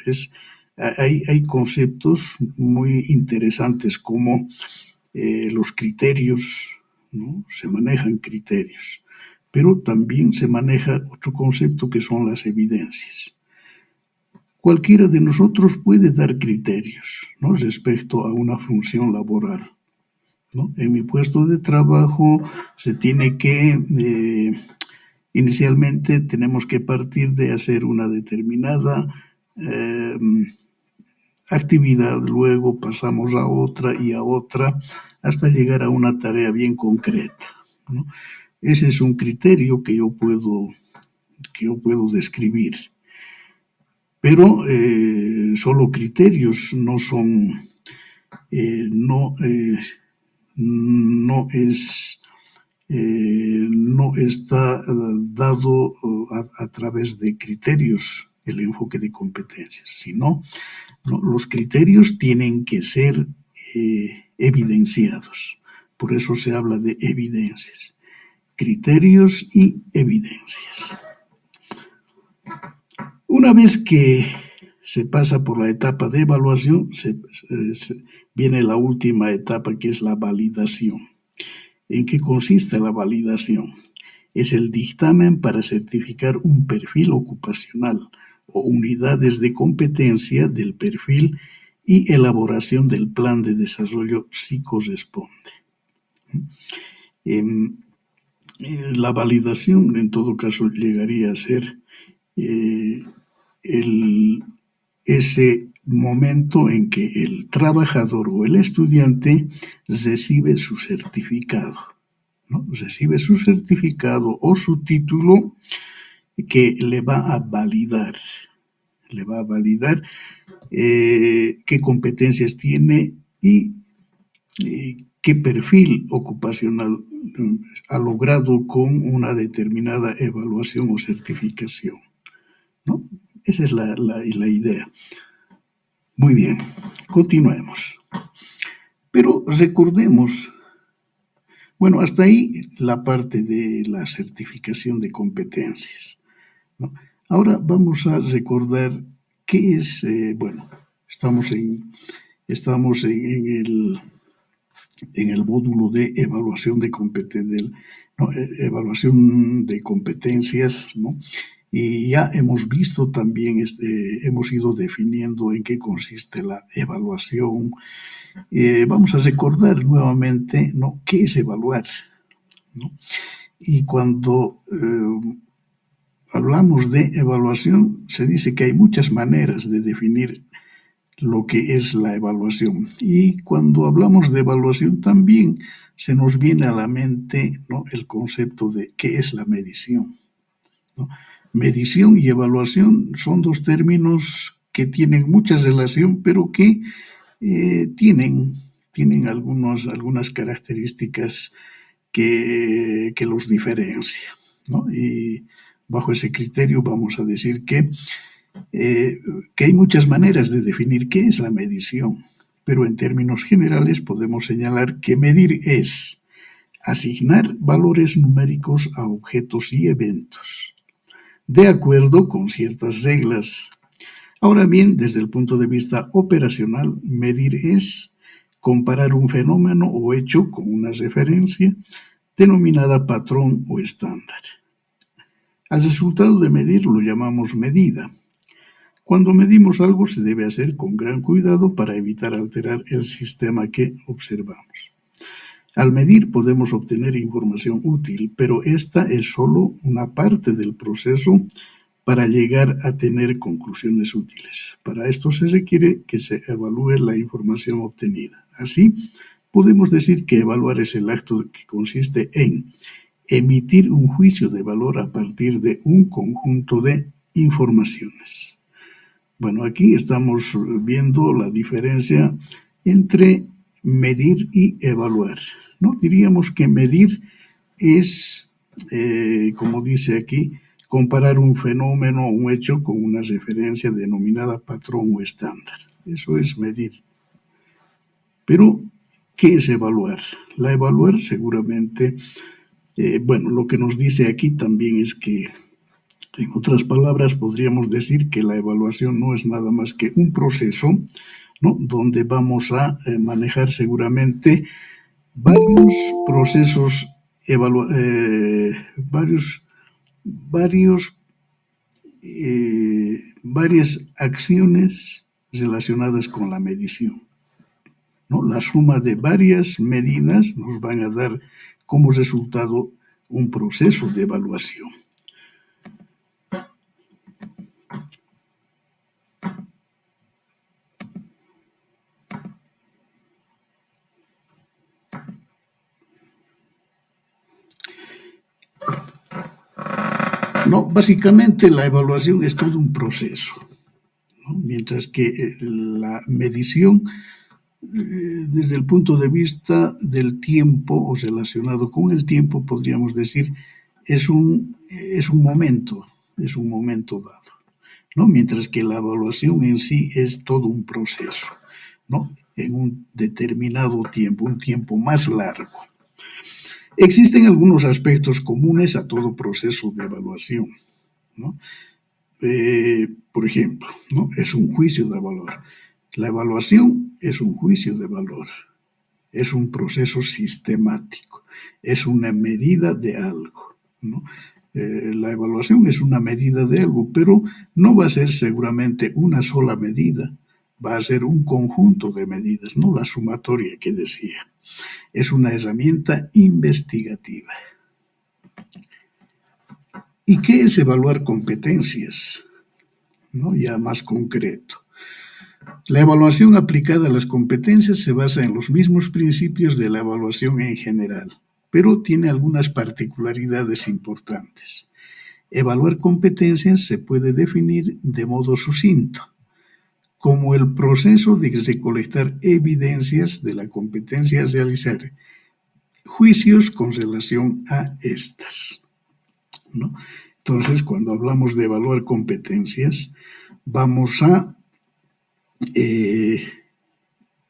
Speaker 2: hay conceptos muy interesantes como los criterios, ¿no? Se manejan criterios, pero también se maneja otro concepto que son las evidencias. Cualquiera de nosotros puede dar criterios, ¿no? Respecto a una función laboral, ¿no? En mi puesto de trabajo se tiene que, inicialmente tenemos que partir de hacer una determinada actividad, luego pasamos a otra y a otra hasta llegar a una tarea bien concreta, ¿no? Ese es un criterio que yo puedo describir. Pero solo criterios no son, no está dado a través de criterios el enfoque de competencias, sino, ¿no? Los criterios tienen que ser evidenciados. Por eso se habla de evidencias, criterios y evidencias. Una vez que se pasa por la etapa de evaluación, viene la última etapa, que es la validación. ¿En qué consiste la validación? Es el dictamen para certificar un perfil ocupacional o unidades de competencia del perfil y elaboración del plan de desarrollo si corresponde. La validación, en todo caso, llegaría a ser ese momento en que el trabajador o el estudiante recibe su certificado, ¿no? Recibe su certificado o su título que le va a validar qué competencias tiene y qué perfil ocupacional ha logrado con una determinada evaluación o certificación, ¿no? Esa es la idea. Muy bien, continuemos. Pero recordemos, bueno, hasta ahí la parte de la certificación de competencias, ¿no? Ahora vamos a recordar qué es, bueno, estamos en el módulo de evaluación de competencias, ¿no? Y ya hemos visto también, hemos ido definiendo en qué consiste la evaluación. Vamos a recordar nuevamente, ¿no?, qué es evaluar, ¿no? Y cuando hablamos de evaluación, se dice que hay muchas maneras de definir lo que es la evaluación. Y cuando hablamos de evaluación también se nos viene a la mente, ¿no?, el concepto de qué es la medición, ¿no? Medición y evaluación son dos términos que tienen mucha relación, pero que tienen algunas características que los diferencia, ¿no? Y bajo ese criterio vamos a decir que hay muchas maneras de definir qué es la medición, pero en términos generales podemos señalar que medir es asignar valores numéricos a objetos y eventos, de acuerdo con ciertas reglas. Ahora bien, desde el punto de vista operacional, medir es comparar un fenómeno o hecho con una referencia denominada patrón o estándar. Al resultado de medir lo llamamos medida. Cuando medimos algo se debe hacer con gran cuidado para evitar alterar el sistema que observamos. Al medir podemos obtener información útil, pero esta es solo una parte del proceso para llegar a tener conclusiones útiles. Para esto se requiere que se evalúe la información obtenida. Así, podemos decir que evaluar es el acto que consiste en emitir un juicio de valor a partir de un conjunto de informaciones. Bueno, aquí estamos viendo la diferencia entre medir y evaluar, ¿no? Diríamos que medir es, como dice aquí, comparar un fenómeno o un hecho con una referencia denominada patrón o estándar. Eso es medir. Pero, ¿qué es evaluar? La evaluar seguramente, bueno, lo que nos dice aquí también es que, en otras palabras, podríamos decir que la evaluación no es nada más que un proceso, ¿no?, donde vamos a manejar seguramente varios procesos, varios, varios, varias acciones relacionadas con la medición, ¿no? La suma de varias medidas nos van a dar como resultado un proceso de evaluación. No, básicamente la evaluación es todo un proceso, ¿no? Mientras que la medición, desde el punto de vista del tiempo o relacionado con el tiempo, podríamos decir, es un momento dado, ¿no? Mientras que la evaluación en sí es todo un proceso, ¿no?, en un determinado tiempo, un tiempo más largo. Existen algunos aspectos comunes a todo proceso de evaluación, ¿no? Por ejemplo, ¿no?, es un juicio de valor. La evaluación es un juicio de valor, es un proceso sistemático, es una medida de algo, ¿no? La evaluación es una medida de algo, pero no va a ser seguramente una sola medida, va a ser un conjunto de medidas, no la sumatoria que decía. Es una herramienta investigativa. ¿Y qué es evaluar competencias?, ¿no?, ya más concreto. La evaluación aplicada a las competencias se basa en los mismos principios de la evaluación en general, pero tiene algunas particularidades importantes. Evaluar competencias se puede definir de modo sucinto, como el proceso de recolectar evidencias de la competencia a realizar juicios con relación a estas, ¿no? Entonces, cuando hablamos de evaluar competencias, vamos a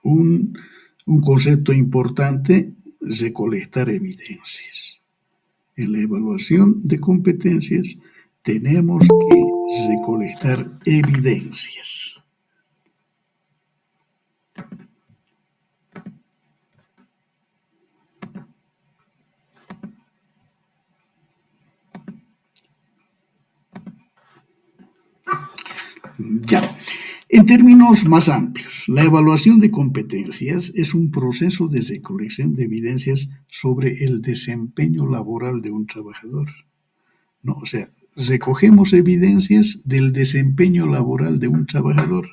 Speaker 2: un, un concepto importante, recolectar evidencias. En la evaluación de competencias tenemos que recolectar evidencias. Ya. En términos más amplios, la evaluación de competencias es un proceso de recolección de evidencias sobre el desempeño laboral de un trabajador, ¿no? O sea, recogemos evidencias del desempeño laboral de un trabajador,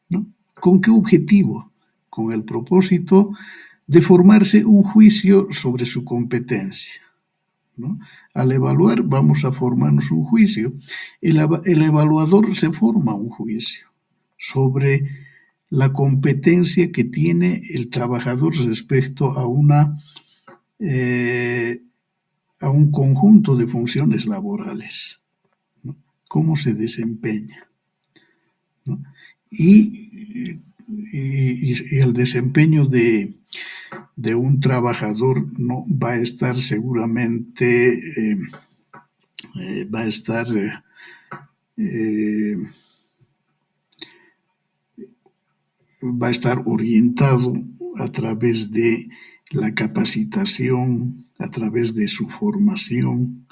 Speaker 2: ¿no? ¿Con qué objetivo? Con el propósito de formarse un juicio sobre su competencia, ¿no? Al evaluar vamos a formarnos un juicio. El evaluador se forma un juicio sobre la competencia que tiene el trabajador respecto a un conjunto de funciones laborales, ¿no? Cómo se desempeña, ¿no? Y, y el desempeño de un trabajador no va a estar seguramente va a estar va a estar orientado a través de la capacitación, a través de su formación,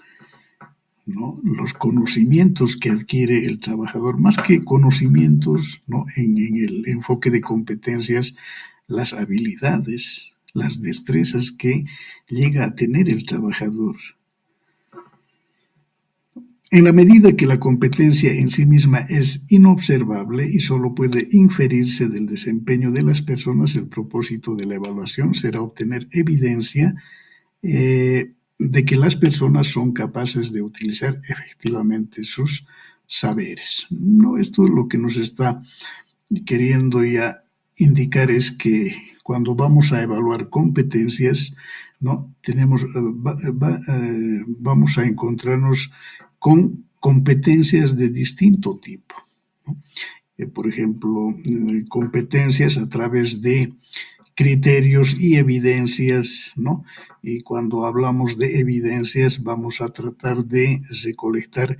Speaker 2: ¿no? Los conocimientos que adquiere el trabajador, más que conocimientos, ¿no? En el enfoque de competencias, las habilidades, las destrezas que llega a tener el trabajador. En la medida que la competencia en sí misma es inobservable y solo puede inferirse del desempeño de las personas, el propósito de la evaluación será obtener evidencia de que las personas son capaces de utilizar efectivamente sus saberes, ¿no? Esto es lo que nos está queriendo ya indicar, es que cuando vamos a evaluar competencias, ¿no? Vamos a encontrarnos con competencias de distinto tipo, ¿no? Por ejemplo, competencias a través de criterios y evidencias, ¿no? Y cuando hablamos de evidencias vamos a tratar de recolectar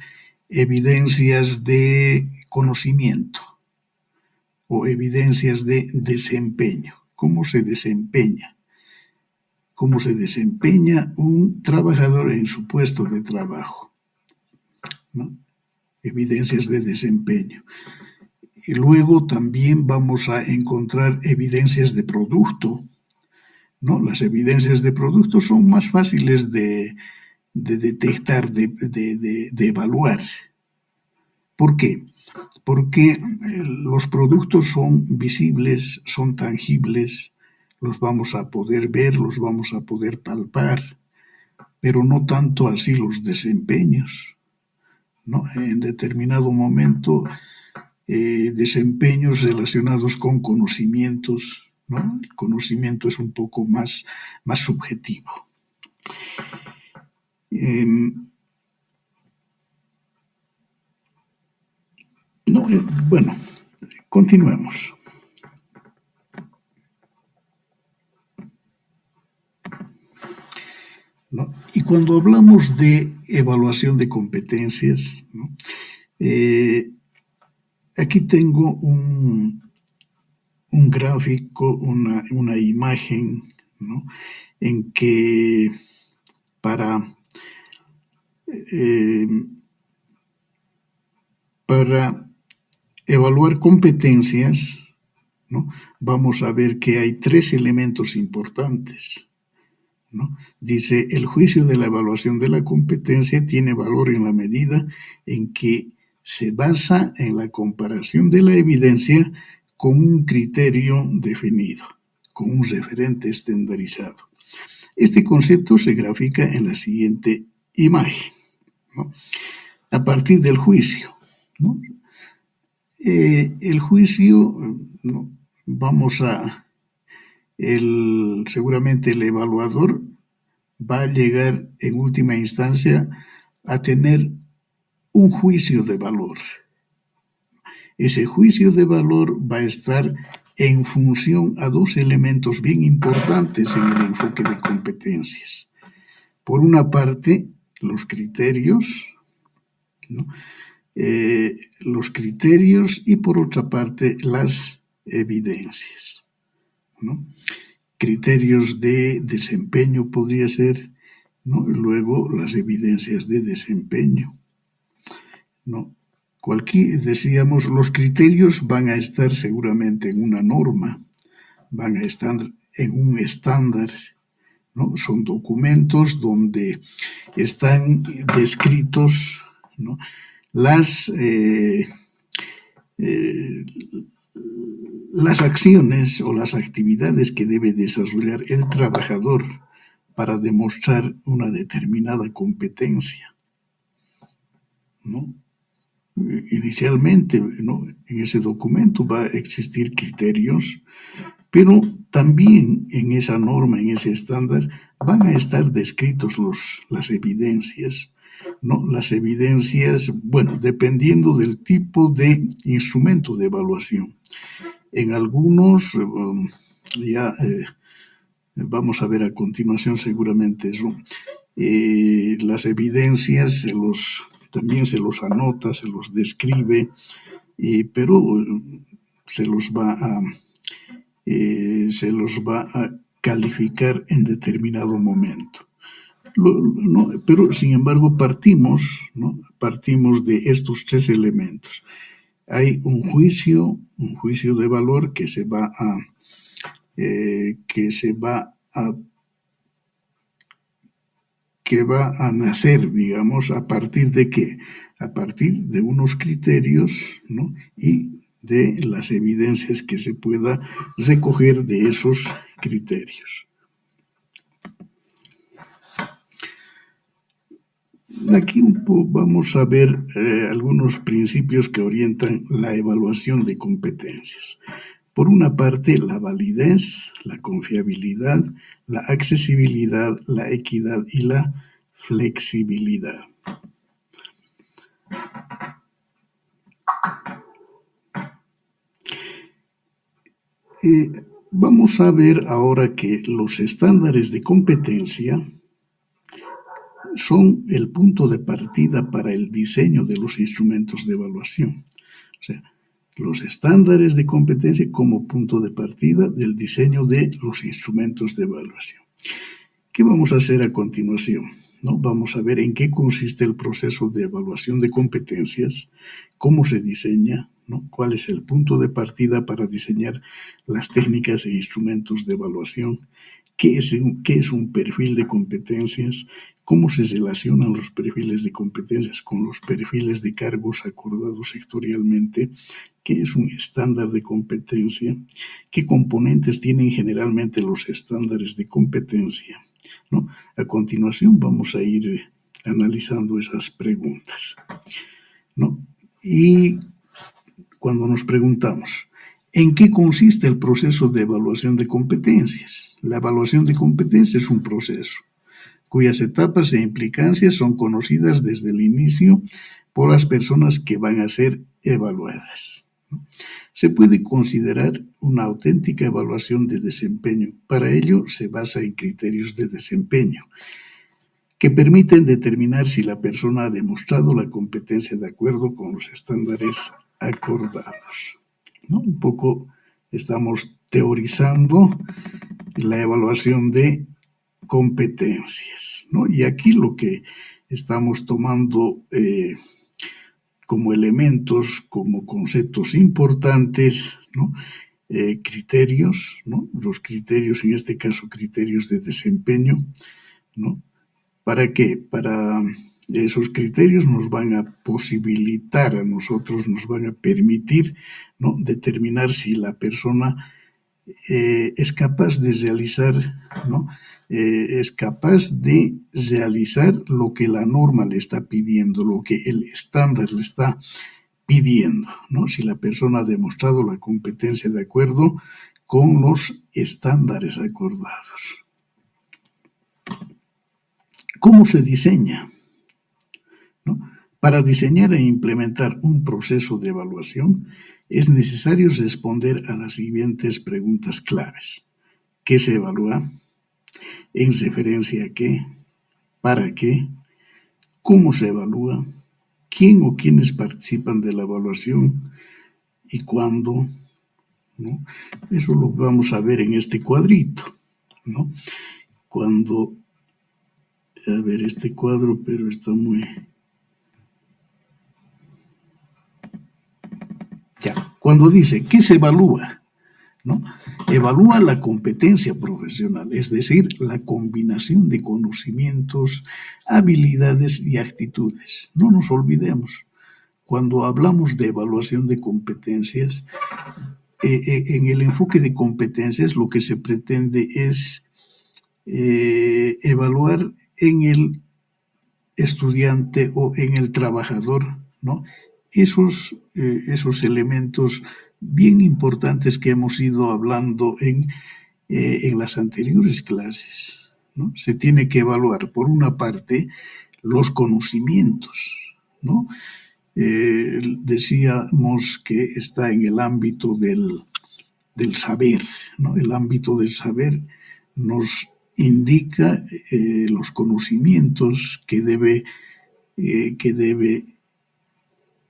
Speaker 2: evidencias de conocimiento o evidencias de desempeño. ¿Cómo se desempeña? ¿Cómo se desempeña un trabajador en su puesto de trabajo, ¿no? Evidencias de desempeño. Y luego también vamos a encontrar evidencias de producto, ¿no? Las evidencias de producto son más fáciles de detectar, de evaluar. ¿Por qué? Porque los productos son visibles, son tangibles, los vamos a poder ver, los vamos a poder palpar, pero no tanto así los desempeños, ¿no? En determinado momento, desempeños relacionados con conocimientos, ¿no? El conocimiento es un poco más subjetivo. Bueno, continuemos. ¿No? Y cuando hablamos de evaluación de competencias, ¿no? Aquí tengo un gráfico, una imagen, ¿no? En que para evaluar competencias, ¿no? Vamos a ver que hay 3 elementos importantes, ¿no? Dice, el juicio de la evaluación de la competencia tiene valor en la medida en que se basa en la comparación de la evidencia con un criterio definido, con un referente estandarizado. Este concepto se grafica en la siguiente imagen, ¿no? A partir del juicio, ¿no? El juicio, ¿no? Seguramente el evaluador va a llegar en última instancia a tener un juicio de valor. Ese juicio de valor va a estar en función a 2 elementos bien importantes en el enfoque de competencias. Por una parte, los criterios, ¿no? Los criterios, y por otra parte, las evidencias, ¿no? Criterios de desempeño podría ser, ¿no? Luego las evidencias de desempeño, ¿no? Decíamos, los criterios van a estar seguramente en una norma, van a estar en un estándar, ¿no? Son documentos donde están descritos, ¿no? las, eh, eh, las acciones o las actividades que debe desarrollar el trabajador para demostrar una determinada competencia, ¿no? Inicialmente, ¿no? En ese documento va a existir criterios, pero también en esa norma, en ese estándar, van a estar descritos las evidencias, ¿no? Las evidencias, bueno, dependiendo del tipo de instrumento de evaluación. En algunos, vamos a ver a continuación seguramente eso, las evidencias también se los anota, se los describe, pero se los va a calificar en determinado momento. ¿No? Pero, sin embargo, ¿no? Partimos de estos tres elementos. Hay un juicio de valor que se va a nacer, digamos, ¿a partir de qué? A partir de unos criterios, ¿no? Y de las evidencias que se pueda recoger de esos criterios. Aquí vamos a ver algunos principios que orientan la evaluación de competencias. Por una parte, la validez, la confiabilidad, la accesibilidad, la equidad y la flexibilidad. Vamos a ver ahora que los estándares de competencia son el punto de partida para el diseño de los instrumentos de evaluación. O sea, los estándares de competencia como punto de partida del diseño de los instrumentos de evaluación. ¿Qué vamos a hacer a continuación? ¿No? Vamos a ver en qué consiste el proceso de evaluación de competencias, cómo se diseña, ¿no? Cuál es el punto de partida para diseñar las técnicas e instrumentos de evaluación, qué es un perfil de competencias, cómo se relacionan los perfiles de competencias con los perfiles de cargos acordados sectorialmente, qué es un estándar de competencia, qué componentes tienen generalmente los estándares de competencia, ¿no? A continuación vamos a ir analizando esas preguntas, ¿no? Y cuando nos preguntamos, ¿en qué consiste el proceso de evaluación de competencias? La evaluación de competencias es un proceso cuyas etapas e implicancias son conocidas desde el inicio por las personas que van a ser evaluadas. Se puede considerar una auténtica evaluación de desempeño. Para ello se basa en criterios de desempeño que permiten determinar si la persona ha demostrado la competencia de acuerdo con los estándares acordados, ¿no? Un poco estamos teorizando la evaluación de competencias, ¿no? Y aquí lo que estamos tomando como elementos, como conceptos importantes, ¿no? Criterios, ¿no? Los criterios, en este caso, criterios de desempeño, ¿no? ¿Para qué? Para esos criterios nos van a posibilitar a nosotros, nos van a permitir, ¿no? Determinar si la persona es capaz de realizar, ¿no? Es capaz de realizar lo que la norma le está pidiendo, lo que el estándar le está pidiendo, ¿no? Si la persona ha demostrado la competencia de acuerdo con los estándares acordados. ¿Cómo se diseña? ¿No? Para diseñar e implementar un proceso de evaluación es necesario responder a las siguientes preguntas claves. ¿Qué se evalúa? ¿En referencia a qué? ¿Para qué? ¿Cómo se evalúa? ¿Quién o quiénes participan de la evaluación? ¿Y cuándo? ¿No? Eso lo vamos a ver en este cuadrito, ¿no? A ver este cuadro, pero está muy... cuando dice ¿qué se evalúa? ¿No? Evalúa la competencia profesional, es decir, la combinación de conocimientos, habilidades y actitudes. No nos olvidemos, cuando hablamos de evaluación de competencias, en el enfoque de competencias lo que se pretende es evaluar en el estudiante o en el trabajador, ¿no? Esos elementos bien importantes que hemos ido hablando en las anteriores clases, ¿no? Se tiene que evaluar, por una parte, los conocimientos, ¿no? Decíamos que está en el ámbito del saber, ¿no? El ámbito del saber nos indica los conocimientos que debe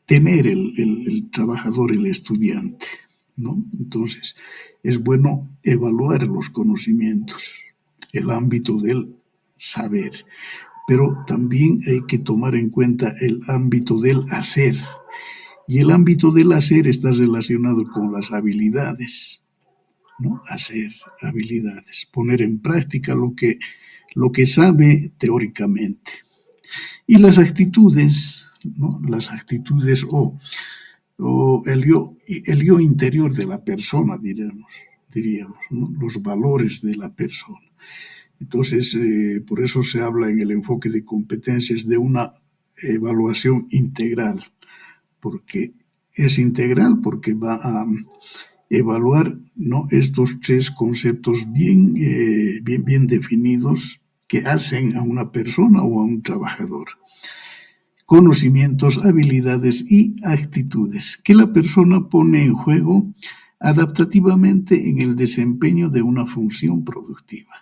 Speaker 2: tener el trabajador, el estudiante, ¿no? Entonces, es bueno evaluar los conocimientos, el ámbito del saber, pero también hay que tomar en cuenta el ámbito del hacer. Y el ámbito del hacer está relacionado con las habilidades, ¿no? Hacer habilidades, poner en práctica lo que sabe teóricamente. Y las actitudes, ¿no? Las actitudes o el yo interior de la persona, diríamos, ¿no? Los valores de la persona. Entonces, por eso se habla en el enfoque de competencias de una evaluación integral, porque es integral porque va a evaluar, ¿no? Estos tres conceptos bien definidos que hacen a una persona o a un trabajador. Conocimientos, habilidades y actitudes que la persona pone en juego adaptativamente en el desempeño de una función productiva.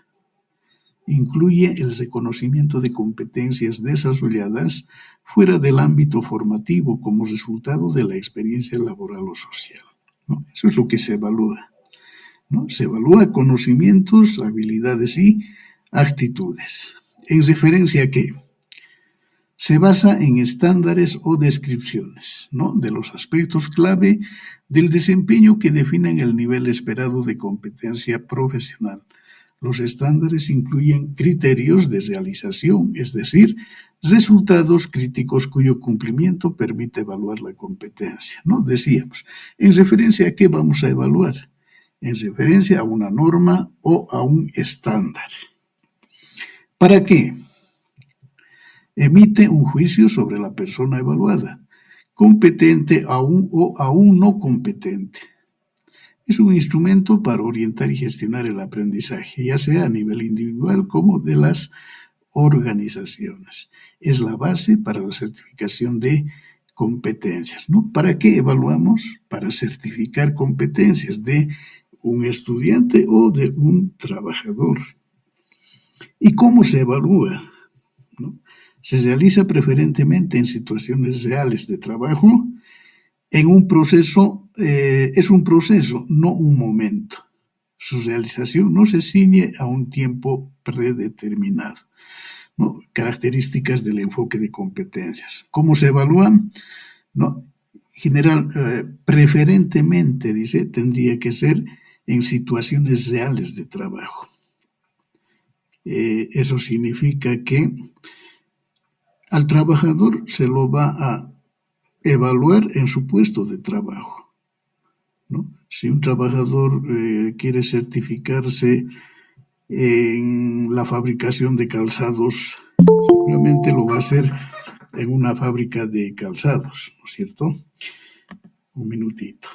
Speaker 2: Incluye el reconocimiento de competencias desarrolladas fuera del ámbito formativo como resultado de la experiencia laboral o social, ¿no? Eso es lo que se evalúa, ¿no? Se evalúa conocimientos, habilidades y actitudes. ¿En referencia a qué? Se basa en estándares o descripciones, ¿no? De los aspectos clave del desempeño que definen el nivel esperado de competencia profesional. Los estándares incluyen criterios de realización, es decir, resultados críticos cuyo cumplimiento permite evaluar la competencia, ¿no? Decíamos, ¿en referencia a qué vamos a evaluar? En referencia a una norma o a un estándar. ¿Para qué? Emite un juicio sobre la persona evaluada, competente aún o aún no competente. Es un instrumento para orientar y gestionar el aprendizaje, ya sea a nivel individual como de las organizaciones. Es la base para la certificación de competencias, ¿no? ¿Para qué evaluamos? Para certificar competencias de un estudiante o de un trabajador. ¿Y cómo se evalúa? ¿No? Se realiza preferentemente en situaciones reales de trabajo, en un proceso, es un proceso, no un momento. Su realización no se ciñe a un tiempo predeterminado, ¿no? Características del enfoque de competencias. ¿Cómo se evalúan? ¿No? Preferentemente, dice, tendría que ser en situaciones reales de trabajo. Eso significa que al trabajador se lo va a evaluar en su puesto de trabajo, ¿no? Si un trabajador quiere certificarse en la fabricación de calzados, seguramente lo va a hacer en una fábrica de calzados, ¿no es cierto? Un minutito.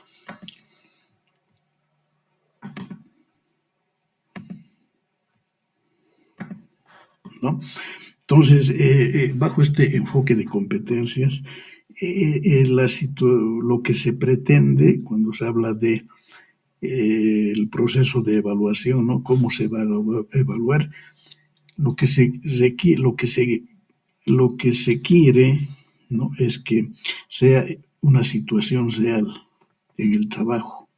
Speaker 2: ¿No? Entonces, bajo este enfoque de competencias, lo que se pretende cuando se habla de el proceso de evaluación, ¿no? Cómo se va a evaluar, lo que se quiere, ¿no? Es que sea una situación real en el trabajo.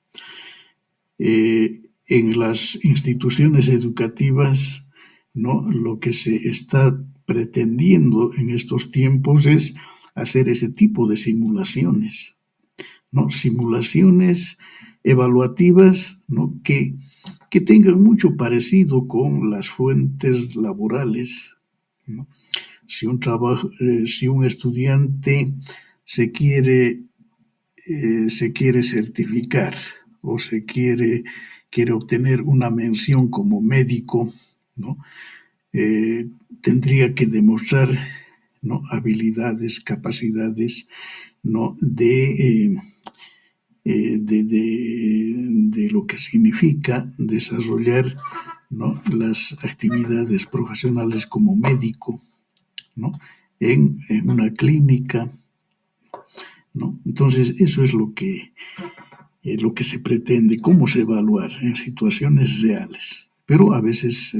Speaker 2: En las instituciones educativas, ¿no? Lo que se está pretendiendo en estos tiempos es hacer ese tipo de simulaciones, ¿no? Simulaciones evaluativas, ¿no? que tengan mucho parecido con las fuentes laborales, ¿no? Si un estudiante se quiere, se quiere certificar o quiere obtener una mención como médico, ¿no? Eh, Tendría que demostrar, ¿no? Habilidades, capacidades, ¿no? De lo que significa desarrollar, ¿no? Las actividades profesionales como médico, ¿no? En una clínica, ¿no? Entonces, eso es lo que se pretende, cómo se evaluar en situaciones reales. Pero a veces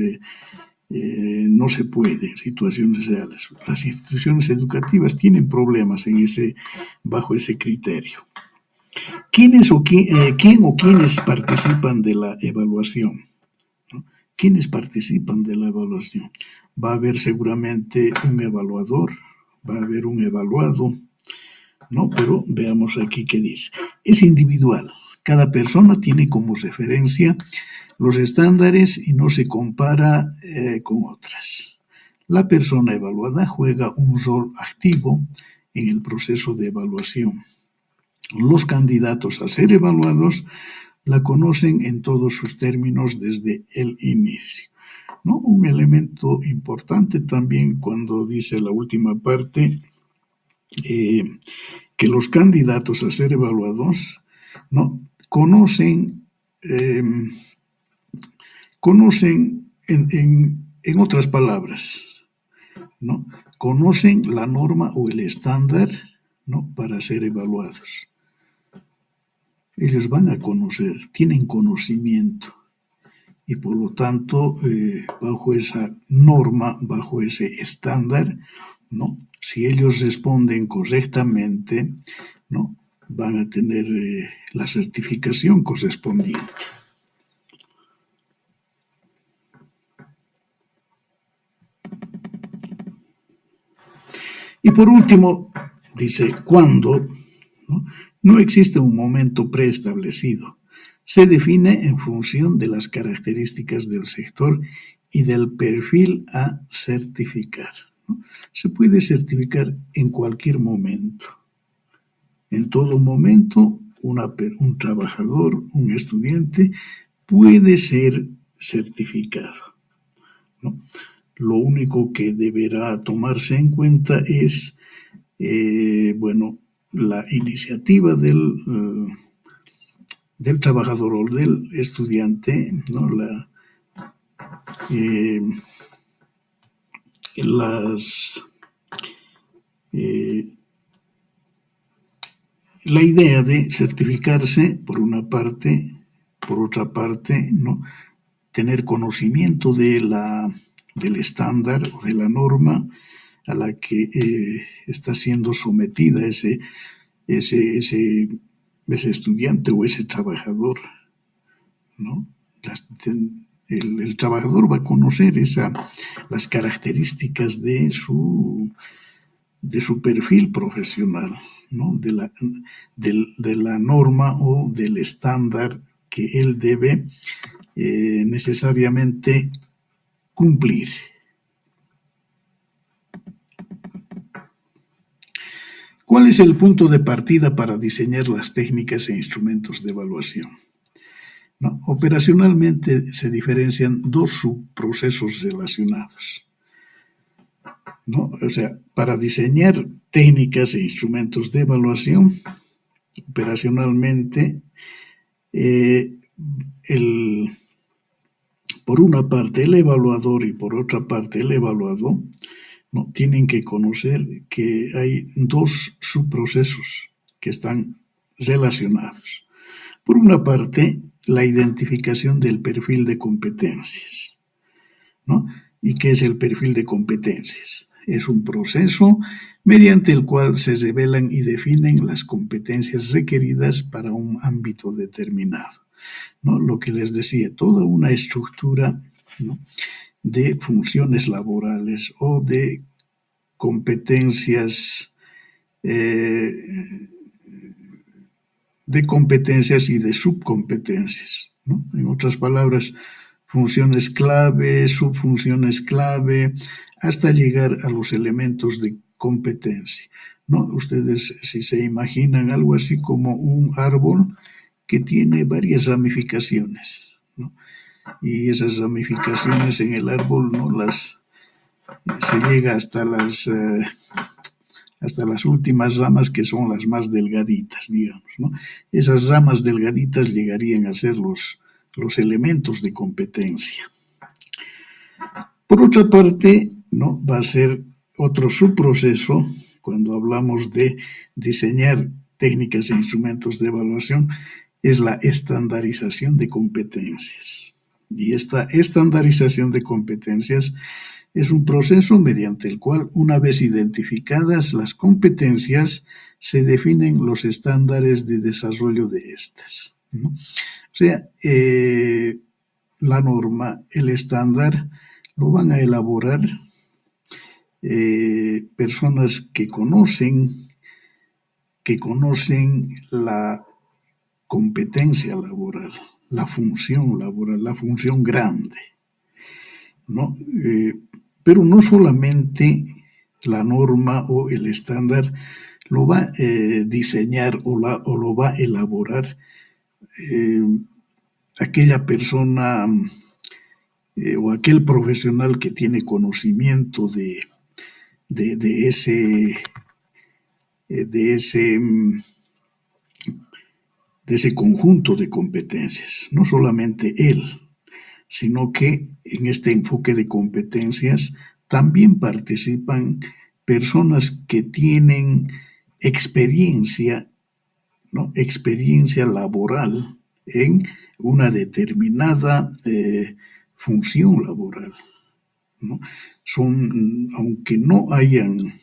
Speaker 2: no se puede en situaciones reales. Las instituciones educativas tienen problemas bajo ese criterio. ¿Quién o quiénes participan de la evaluación? ¿No? ¿Quiénes participan de la evaluación? Va a haber seguramente un evaluador, va a haber un evaluado, ¿no? Pero veamos aquí qué dice. Es individual. Cada persona tiene como referencia los estándares y no se compara con otras. La persona evaluada juega un rol activo en el proceso de evaluación. Los candidatos a ser evaluados la conocen en todos sus términos desde el inicio, ¿no? Un elemento importante también cuando dice la última parte, que los candidatos a ser evaluados, ¿no? Conocen en otras palabras, ¿no? Conocen la norma o el estándar, ¿no? Para ser evaluados. Ellos van a conocer, tienen conocimiento y por lo tanto, bajo esa norma, bajo ese estándar, ¿no? Si ellos responden correctamente, ¿no? Van a tener la certificación correspondiente. Y por último, dice, ¿cuándo? ¿No? No existe un momento preestablecido. Se define en función de las características del sector y del perfil a certificar, ¿no? Se puede certificar en cualquier momento. En todo momento, un trabajador, un estudiante, puede ser certificado, ¿no? Lo único que deberá tomarse en cuenta es, bueno, la iniciativa del trabajador o del estudiante, ¿no? Eh, eh, la idea de certificarse, por una parte, por otra parte, ¿no? Tener conocimiento del estándar o de la norma a la que está siendo sometida ese estudiante o ese trabajador, ¿no? El trabajador va a conocer las características de su perfil profesional, ¿no? De la norma o del estándar que él debe necesariamente cumplir. ¿Cuál es el punto de partida para diseñar las técnicas e instrumentos de evaluación? ¿No? Operacionalmente se diferencian dos subprocesos relacionados, ¿no? O sea, para diseñar técnicas e instrumentos de evaluación, operacionalmente, por una parte el evaluador y por otra parte el evaluado, ¿no? Tienen que conocer que hay dos subprocesos que están relacionados. Por una parte, la identificación del perfil de competencias, ¿no? ¿Y qué es el perfil de competencias? Es un proceso mediante el cual se revelan y definen las competencias requeridas para un ámbito determinado, ¿no? Lo que les decía, toda una estructura, ¿no? De funciones laborales o de competencias de competencias y de subcompetencias, ¿no? En otras palabras, funciones clave, subfunciones clave, hasta llegar a los elementos de competencia, ¿no? Ustedes, si se imaginan algo así como un árbol que tiene varias ramificaciones, ¿no? Y esas ramificaciones en el árbol, ¿no? Se llega hasta las últimas ramas, que son las más delgaditas, digamos, ¿no? Esas ramas delgaditas llegarían a ser los elementos de competencia. Por otra parte, ¿no? Va a ser otro subproceso cuando hablamos de diseñar técnicas e instrumentos de evaluación, es la estandarización de competencias. Y esta estandarización de competencias es un proceso mediante el cual, una vez identificadas las competencias, se definen los estándares de desarrollo de estas, ¿no? O sea, la norma, el estándar, lo van a elaborar personas que conocen la competencia laboral, la función laboral, la función grande, ¿no? Pero no solamente la norma o el estándar lo va a diseñar o lo va a elaborar aquella persona o aquel profesional que tiene conocimiento de ese conjunto de competencias. No solamente él, sino que en este enfoque de competencias también participan personas que tienen experiencia, ¿no? Experiencia laboral en una determinada función laboral, ¿no? Aunque no hayan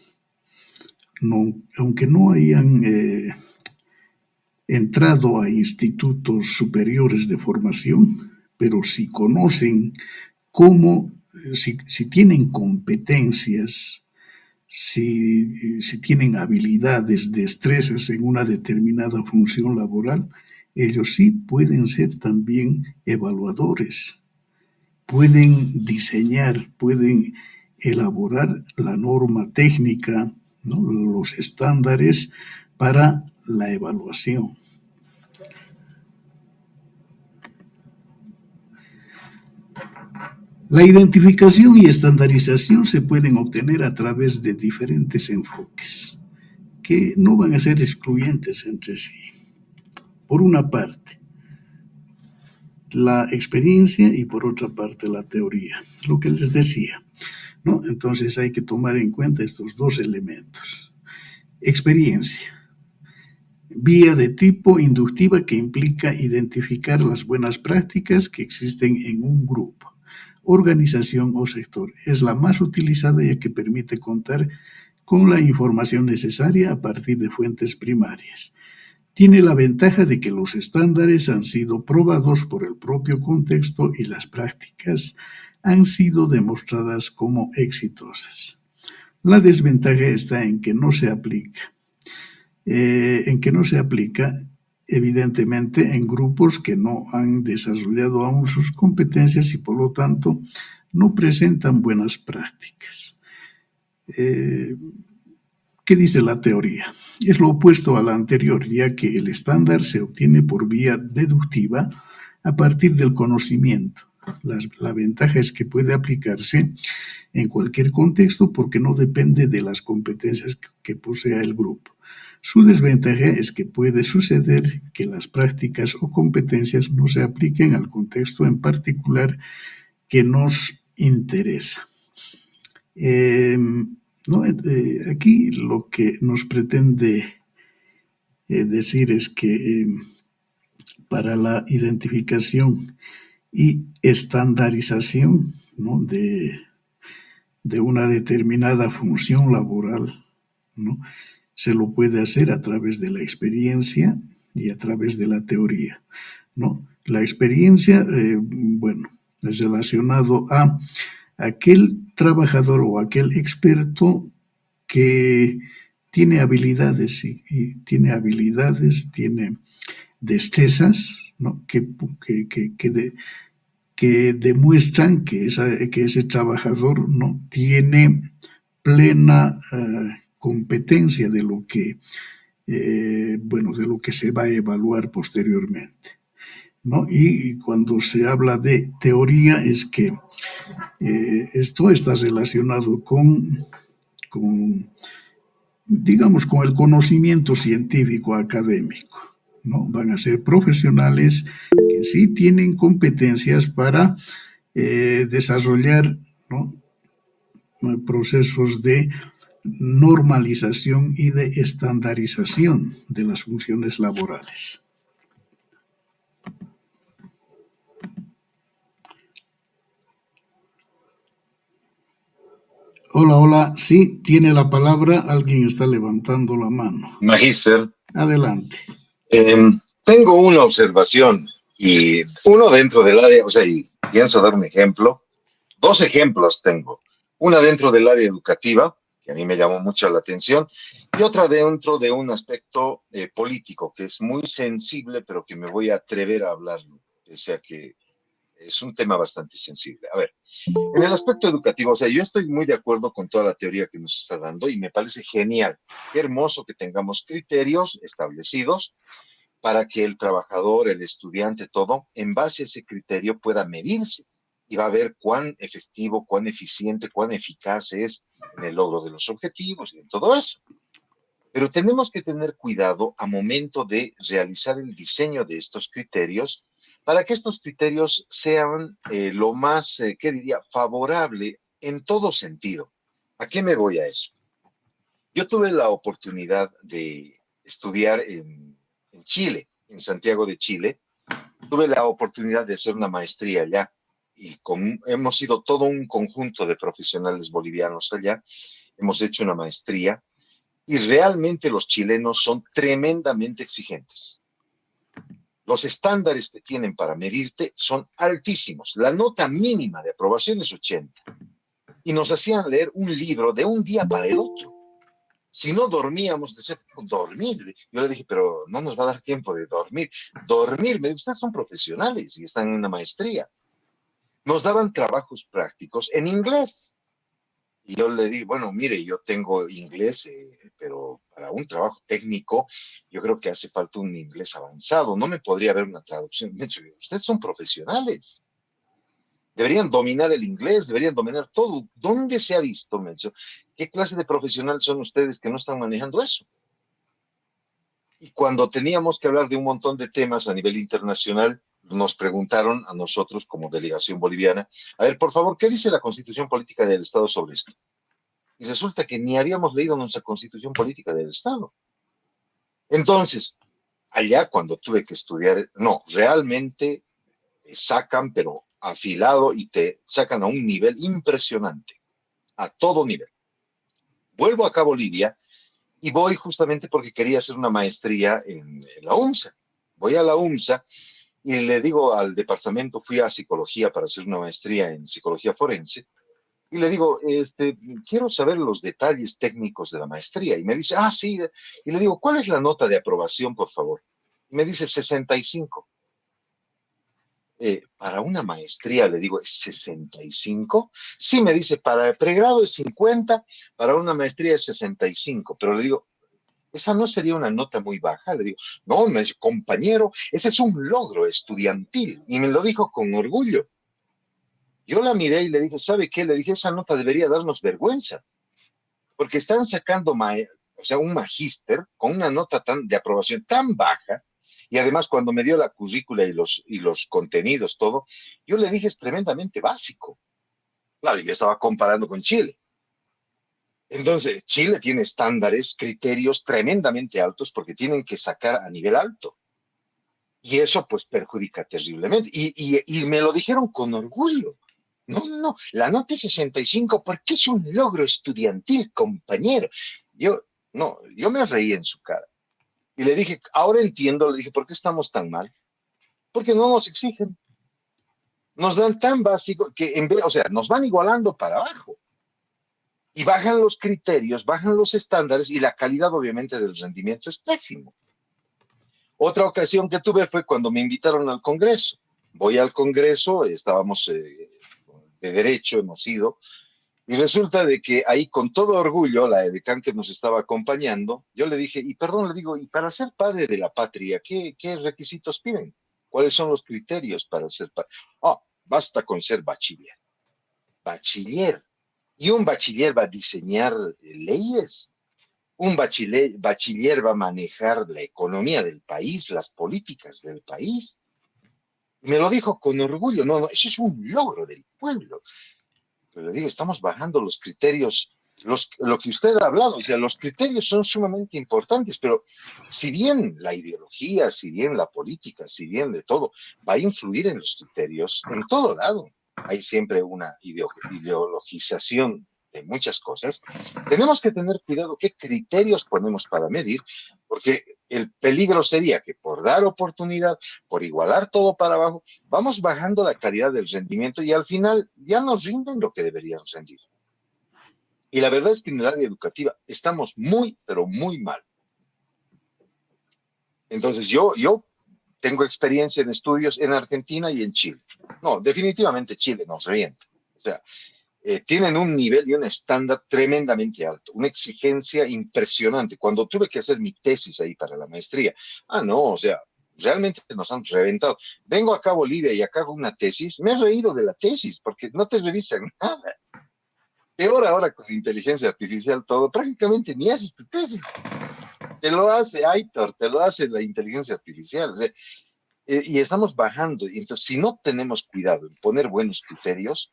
Speaker 2: entrado a institutos superiores de formación, pero si conocen si tienen competencias, si tienen habilidades, destrezas en una determinada función laboral, ellos sí pueden ser también evaluadores, pueden diseñar, pueden elaborar la norma técnica, ¿no? Los estándares para la evaluación. La identificación y estandarización se pueden obtener a través de diferentes enfoques, que no van a ser excluyentes entre sí. Por una parte, la experiencia y por otra parte la teoría, lo que les decía, ¿no? Entonces hay que tomar en cuenta estos dos elementos. Experiencia, vía de tipo inductiva que implica identificar las buenas prácticas que existen en un grupo, organización o sector. Es la más utilizada ya que permite contar con la información necesaria a partir de fuentes primarias. Tiene la ventaja de que los estándares han sido probados por el propio contexto y las prácticas han sido demostradas como exitosas. La desventaja está en que no se aplica. Evidentemente en grupos que no han desarrollado aún sus competencias y por lo tanto no presentan buenas prácticas. ¿Qué dice la teoría? Es lo opuesto a la anterior, ya que el estándar se obtiene por vía deductiva a partir del conocimiento. La ventaja es que puede aplicarse en cualquier contexto porque no depende de las competencias que posea el grupo. Su desventaja es que puede suceder que las prácticas o competencias no se apliquen al contexto en particular que nos interesa. Aquí lo que nos pretende decir es que para la identificación y estandarización, ¿no? de una determinada función laboral, ¿no? Se lo puede hacer a través de la experiencia y a través de la teoría, ¿no? La experiencia, es relacionado a aquel trabajador o aquel experto que tiene habilidades, tiene destrezas, ¿no? Que demuestran que ese trabajador no tiene plena competencia de lo que, bueno, de lo que se va a evaluar posteriormente, ¿no? Y cuando se habla de teoría es que esto está relacionado con, digamos, con el conocimiento científico académico, ¿no? Van a ser profesionales que sí tienen competencias para desarrollar, ¿no? Procesos de normalización y de estandarización de las funciones laborales. Hola, hola, sí, tiene la palabra, alguien está levantando la mano.
Speaker 3: Magíster,
Speaker 2: Adelante.
Speaker 3: tengo una observación y uno dentro del área, o sea, y pienso dar un ejemplo. Dos ejemplos tengo. Una dentro del área educativa, que a mí me llamó mucho la atención, y otra dentro de un aspecto político, que es muy sensible, pero que me voy a atrever a hablarlo, pese a que es un tema bastante sensible. A ver, en el aspecto educativo, o sea, yo estoy muy de acuerdo con toda la teoría que nos está dando y me parece genial. Qué hermoso que tengamos criterios establecidos para que el trabajador, el estudiante, todo, en base a ese criterio pueda medirse y va a ver cuán efectivo, cuán eficiente, cuán eficaz es en el logro de los objetivos y en todo eso. Pero tenemos que tener cuidado a momento de realizar el diseño de estos criterios para que estos criterios sean lo más, ¿qué diría?, favorable en todo sentido. ¿A qué me voy a eso? Yo tuve la oportunidad de estudiar en Chile, en Santiago de Chile. Tuve la oportunidad de hacer una maestría allá y hemos sido todo un conjunto de profesionales bolivianos allá. Hemos hecho una maestría y realmente los chilenos son tremendamente exigentes. Los estándares que tienen para medirte son altísimos. La nota mínima de aprobación es 80. Y nos hacían leer un libro de un día para el otro. Si no dormíamos, decía, dormir. Yo le dije, pero no nos va a dar tiempo de dormir. Dormir, me dice, ustedes son profesionales y están en una maestría. Nos daban trabajos prácticos en inglés. Y yo le dije, bueno, mire, yo tengo inglés, pero para un trabajo técnico, yo creo que hace falta un inglés avanzado. No me podría haber una traducción. Ustedes son profesionales. Deberían dominar el inglés, deberían dominar todo. ¿Dónde se ha visto, Mencio? ¿Qué clase de profesionales son ustedes que no están manejando eso? Y cuando teníamos que hablar de un montón de temas a nivel internacional, nos preguntaron a nosotros como delegación boliviana, a ver, por favor, ¿qué dice la Constitución Política del Estado sobre esto? Y resulta que ni habíamos leído nuestra Constitución Política del Estado. Entonces, allá cuando tuve que estudiar, no, realmente sacan, pero afilado y te sacan a un nivel impresionante, a todo nivel. Vuelvo acá a Bolivia y voy justamente porque quería hacer una maestría en la UNSA. Voy a la UNSA y le digo al departamento, fui a psicología para hacer una maestría en psicología forense, y le digo, quiero saber los detalles técnicos de la maestría. Y me dice, ah, sí. Y le digo, ¿cuál es la nota de aprobación, por favor? Y me dice 65. Para una maestría, le digo, ¿es 65? Sí, me dice, para el pregrado es 50, para una maestría es 65. Pero le digo, esa no sería una nota muy baja. Le digo, no, me dice, compañero, ese es un logro estudiantil. Y me lo dijo con orgullo. Yo la miré y le dije, ¿sabe qué? Le dije, esa nota debería darnos vergüenza, porque están sacando, o sea, un magíster con una nota de aprobación tan baja, y además cuando me dio la currícula y los contenidos, todo, yo le dije, es tremendamente básico. Claro, yo estaba comparando con Chile. Entonces, Chile tiene estándares, criterios tremendamente altos porque tienen que sacar a nivel alto. Y eso pues perjudica terriblemente. Y me lo dijeron con orgullo. No, no, no, la nota es 65 porque es un logro estudiantil, compañero. Yo, no, yo me reí en su cara. Y le dije, ahora entiendo, le dije, ¿por qué estamos tan mal? Porque no nos exigen. Nos dan tan básico que en vez, o sea, nos van igualando para abajo. Y bajan los criterios, bajan los estándares y la calidad obviamente del rendimiento es pésimo. Otra ocasión que tuve fue cuando me invitaron al Congreso. Voy al Congreso, estábamos de derecho, hemos ido, y resulta de que ahí con todo orgullo, la edecán que nos estaba acompañando, yo le dije, y perdón, le digo, y para ser padre de la patria, ¿qué requisitos piden? ¿Cuáles son los criterios para ser padre? Oh, basta con ser bachiller. Bachiller. Y un bachiller va a diseñar leyes. Un bachiller va a manejar la economía del país, las políticas del país. Me lo dijo con orgullo. No, no, eso es un logro del pueblo. Pero le digo, estamos bajando los criterios, lo que usted ha hablado, o sea, los criterios son sumamente importantes, pero si bien la ideología, si bien la política, si bien de todo, va a influir en los criterios, en todo lado hay siempre una ideologización de muchas cosas, tenemos que tener cuidado qué criterios ponemos para medir, porque el peligro sería que por dar oportunidad, por igualar todo para abajo, vamos bajando la calidad del rendimiento y al final ya nos rinden lo que deberíamos rendir. Y la verdad es que en el área educativa estamos muy, pero muy mal. Entonces yo tengo experiencia en estudios en Argentina y en Chile. No, definitivamente Chile nos revienta. O sea, tienen un nivel y un estándar tremendamente alto, una exigencia impresionante. Cuando tuve que hacer mi tesis ahí para la maestría, no, o sea, realmente nos han reventado. Vengo acá a Bolivia y acá hago una tesis, me he reído de la tesis porque no te revisan nada. Peor ahora con la inteligencia artificial todo, prácticamente ni haces tu tesis. Te lo hace Aitor, te lo hace la inteligencia artificial. O sea, y estamos bajando. Y entonces, si no tenemos cuidado en poner buenos criterios,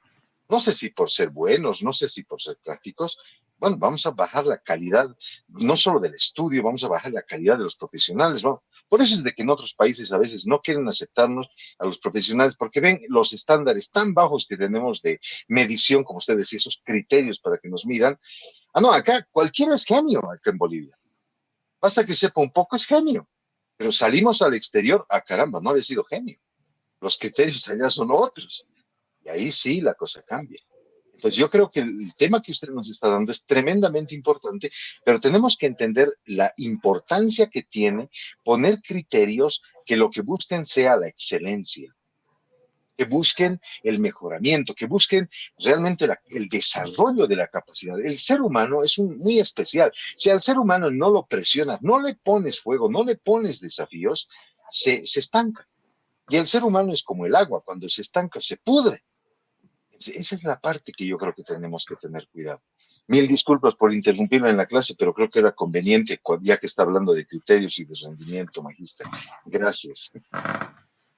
Speaker 3: no sé si por ser buenos, no sé si por ser prácticos, bueno, vamos a bajar la calidad, no solo del estudio, vamos a bajar la calidad de los profesionales. ¿No? Por eso es de que en otros países a veces no quieren aceptarnos a los profesionales porque ven los estándares tan bajos que tenemos de medición, como usted decía, esos criterios para que nos midan. No, acá cualquiera es genio, acá en Bolivia. Basta que sepa un poco, es genio. Pero salimos al exterior, caramba, no había sido genio. Los criterios allá son otros. Y ahí sí la cosa cambia. Entonces yo creo que el tema que usted nos está dando es tremendamente importante, pero tenemos que entender la importancia que tiene poner criterios que lo que busquen sea la excelencia, que busquen el mejoramiento, que busquen realmente el desarrollo de la capacidad. El ser humano es muy especial. Si al ser humano no lo presionas, no le pones fuego, no le pones desafíos, se estanca. Y el ser humano es como el agua, cuando se estanca se pudre. Esa es la parte que yo creo que tenemos que tener cuidado. Mil disculpas por interrumpirme en la clase, pero creo que era conveniente, ya que está hablando de criterios y de rendimiento, magíster. Gracias.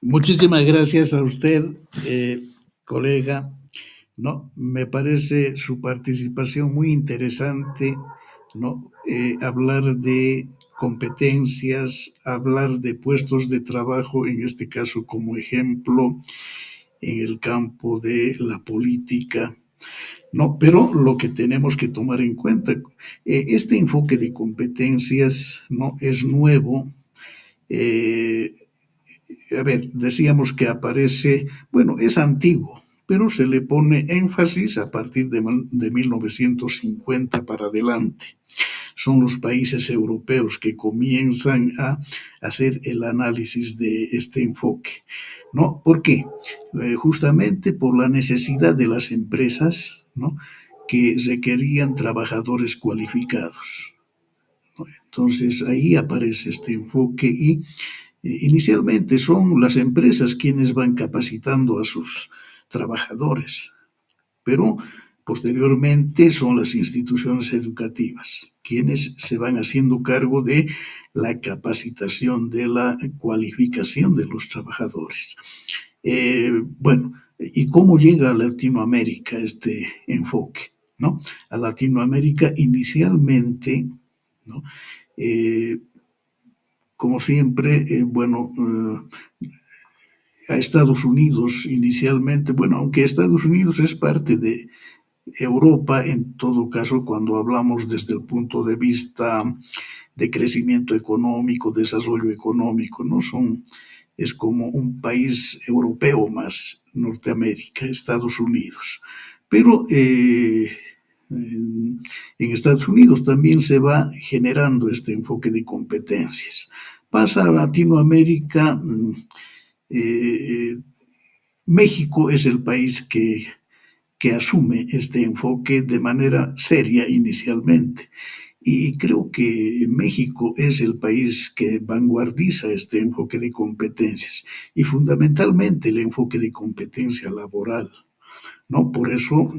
Speaker 2: Muchísimas gracias a usted, colega. ¿No? Me parece su participación muy interesante, ¿no? Hablar de competencias, hablar de puestos de trabajo, en este caso como ejemplo, en el campo de la política, ¿no? Pero lo que tenemos que tomar en cuenta, este enfoque de competencias, ¿no? Es nuevo. Eh, a ver, decíamos que aparece, bueno, es antiguo, pero se le pone énfasis a partir de 1950 para adelante. Son los países europeos que comienzan a hacer el análisis de este enfoque. ¿No? ¿Por qué? Justamente por la necesidad de las empresas, ¿no? Que requerían trabajadores cualificados. ¿No? Entonces ahí aparece este enfoque y inicialmente son las empresas quienes van capacitando a sus trabajadores, pero posteriormente son las instituciones educativas quienes se van haciendo cargo de la capacitación, de la cualificación de los trabajadores. Bueno, ¿y cómo llega a Latinoamérica este enfoque? ¿No? A Latinoamérica inicialmente, ¿no? Eh, como siempre, bueno, a Estados Unidos inicialmente, bueno, aunque Estados Unidos es parte de Europa, en todo caso, cuando hablamos desde el punto de vista de crecimiento económico, desarrollo económico, ¿no? Es como un país europeo más Norteamérica, Estados Unidos. Pero en Estados Unidos también se va generando este enfoque de competencias. Pasa a Latinoamérica. eh, México es el país que asume este enfoque de manera seria inicialmente. Y creo que México es el país que vanguardiza este enfoque de competencias y fundamentalmente el enfoque de competencia laboral, ¿no? Por eso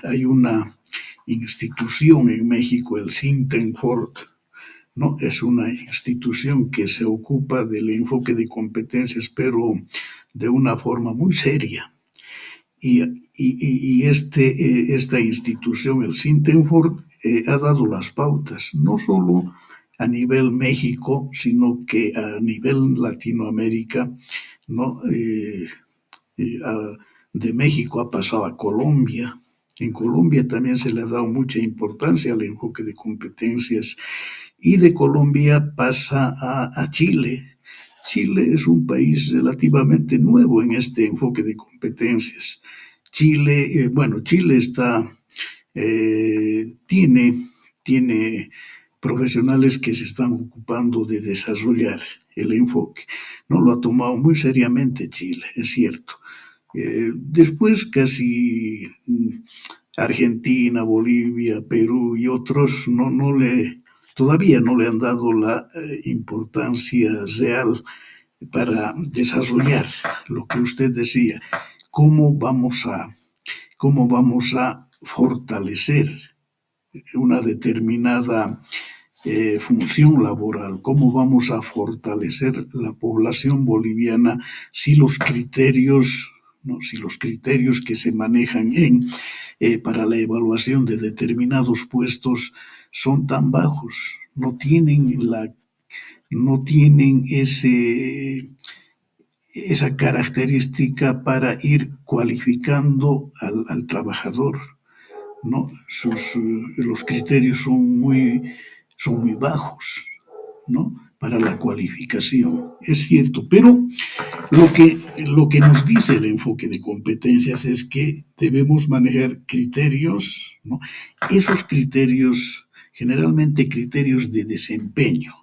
Speaker 2: hay una institución en México, el Sintenfort, ¿no? Es una institución que se ocupa del enfoque de competencias, pero de una forma muy seria. Esta institución, el Sintenfort, ha dado las pautas, no solo a nivel México, sino que a nivel Latinoamérica, ¿no? De México ha pasado a Colombia. En Colombia también se le ha dado mucha importancia al enfoque de competencias y de Colombia pasa a Chile. Chile es un país relativamente nuevo en este enfoque de competencias. Chile tiene profesionales que se están ocupando de desarrollar el enfoque. No lo ha tomado muy seriamente Chile, es cierto. Después casi Argentina, Bolivia, Perú y otros todavía no le han dado la importancia real para desarrollar lo que usted decía, cómo vamos a fortalecer una determinada función laboral, cómo vamos a fortalecer la población boliviana si los criterios, ¿no? Si los criterios que se manejan para la evaluación de determinados puestos son tan bajos, no tienen esa característica para ir cualificando al trabajador, ¿no? Los criterios son muy bajos, ¿no? Para la cualificación, es cierto, pero lo que nos dice el enfoque de competencias es que debemos manejar criterios, ¿no? Esos criterios, generalmente criterios de desempeño,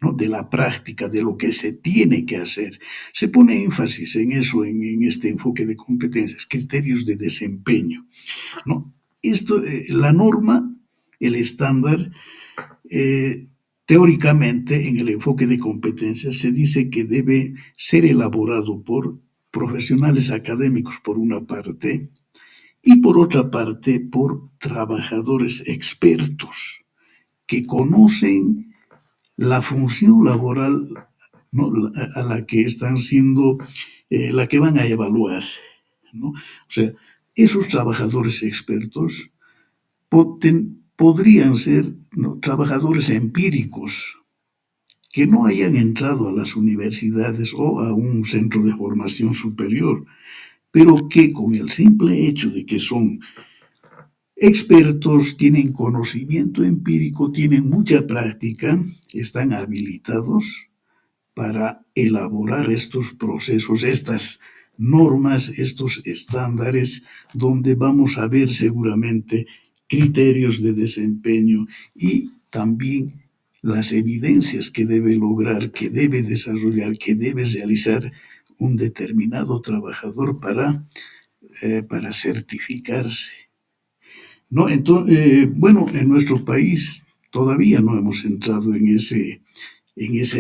Speaker 2: ¿no? De la práctica, de lo que se tiene que hacer. Se pone énfasis en eso, en este enfoque de competencias, criterios de desempeño, ¿no? La norma, el estándar, teóricamente en el enfoque de competencias se dice que debe ser elaborado por profesionales académicos por una parte y por otra parte por trabajadores expertos que conocen la función laboral, ¿no? A la que están siendo, la que van a evaluar, ¿no? O sea, esos trabajadores expertos podrían ser, ¿no? Trabajadores empíricos que no hayan entrado a las universidades o a un centro de formación superior, pero que con el simple hecho de que son expertos, tienen conocimiento empírico, tienen mucha práctica, están habilitados para elaborar estos procesos, estas normas, estos estándares, donde vamos a ver seguramente criterios de desempeño y también las evidencias que debe lograr, que debe desarrollar, que debe realizar un determinado trabajador para certificarse, ¿no? Entonces, bueno, en nuestro país todavía no hemos entrado en ese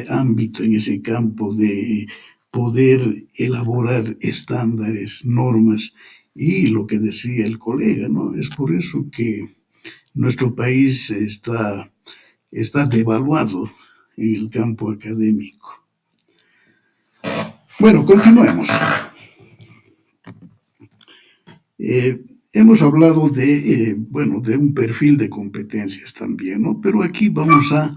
Speaker 2: ámbito, en ese campo de poder elaborar estándares, normas y lo que decía el colega, ¿no? Es por eso que nuestro país está devaluado en el campo académico. Bueno, continuemos. Hemos hablado de un perfil de competencias también, ¿no? Pero aquí vamos a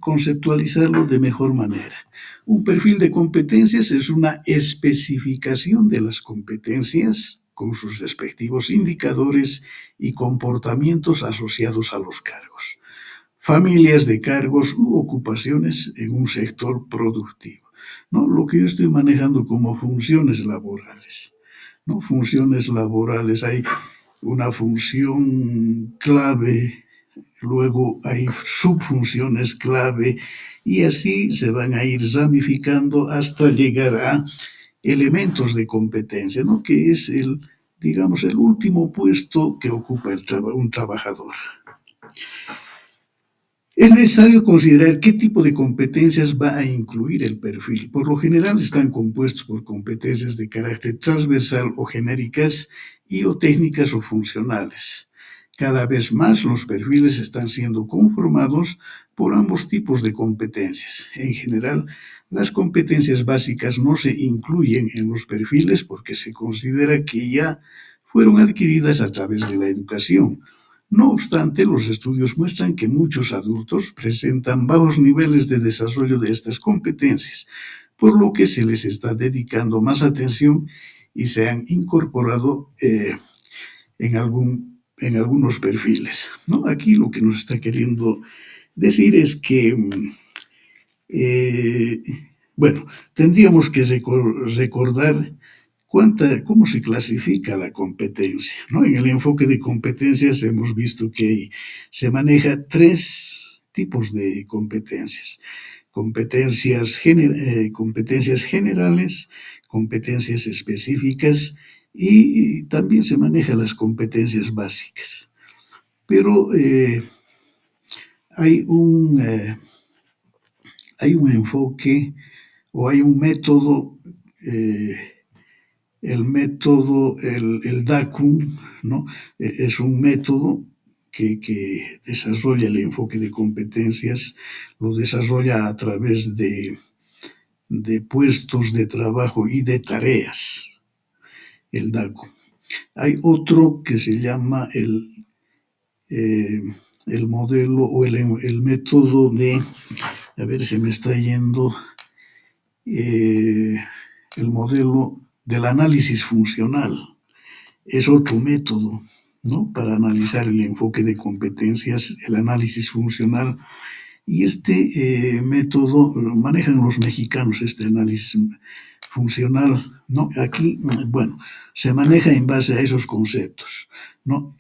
Speaker 2: conceptualizarlo de mejor manera. Un perfil de competencias es una especificación de las competencias con sus respectivos indicadores y comportamientos asociados a los cargos, familias de cargos u ocupaciones en un sector productivo, ¿no? Lo que yo estoy manejando como funciones laborales, ¿no? Funciones laborales, hay una función clave luego hay subfunciones clave y así se van a ir ramificando hasta llegar a elementos de competencia, ¿no? Que es digamos, el último puesto que ocupa un trabajador. Es necesario considerar qué tipo de competencias va a incluir el perfil. Por lo general están compuestos por competencias de carácter transversal o genéricas y o técnicas o funcionales. Cada vez más los perfiles están siendo conformados por ambos tipos de competencias. En general, las competencias básicas no se incluyen en los perfiles porque se considera que ya fueron adquiridas a través de la educación. No obstante, los estudios muestran que muchos adultos presentan bajos niveles de desarrollo de estas competencias, por lo que se les está dedicando más atención y se han incorporado en algunos perfiles, ¿no? Aquí lo que nos está queriendo decir es que, bueno, tendríamos que recordar cómo se clasifica la competencia, ¿no? En el enfoque de competencias hemos visto que se maneja 3 tipos de competencias. Competencias generales, competencias específicas y también se manejan las competencias básicas. Pero hay un enfoque o hay un método, el DACUM, ¿no? Es un método que desarrolla el enfoque de competencias, lo desarrolla a través de puestos de trabajo y de tareas, el DACUM. Hay otro que se llama el modelo o el método a ver, se me está yendo, el modelo del análisis funcional. Es otro método, ¿no? Para analizar el enfoque de competencias, el análisis funcional. Y este método lo manejan los mexicanos, este análisis funcional, ¿no? Aquí, bueno, se maneja en base a esos conceptos, ¿no?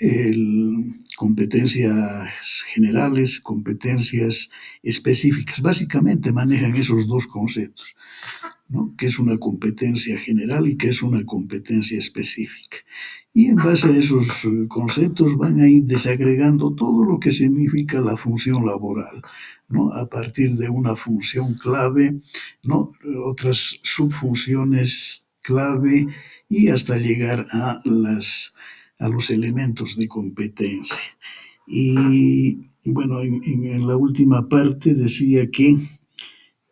Speaker 2: Competencias generales, competencias específicas, básicamente manejan esos 2 conceptos, ¿no? Que es una competencia general y que es una competencia específica. Y en base a esos conceptos van a ir desagregando todo lo que significa la función laboral, ¿no? A partir de una función clave, ¿no? Otras subfunciones clave y hasta llegar a los elementos de competencia. Y bueno, en la última parte decía que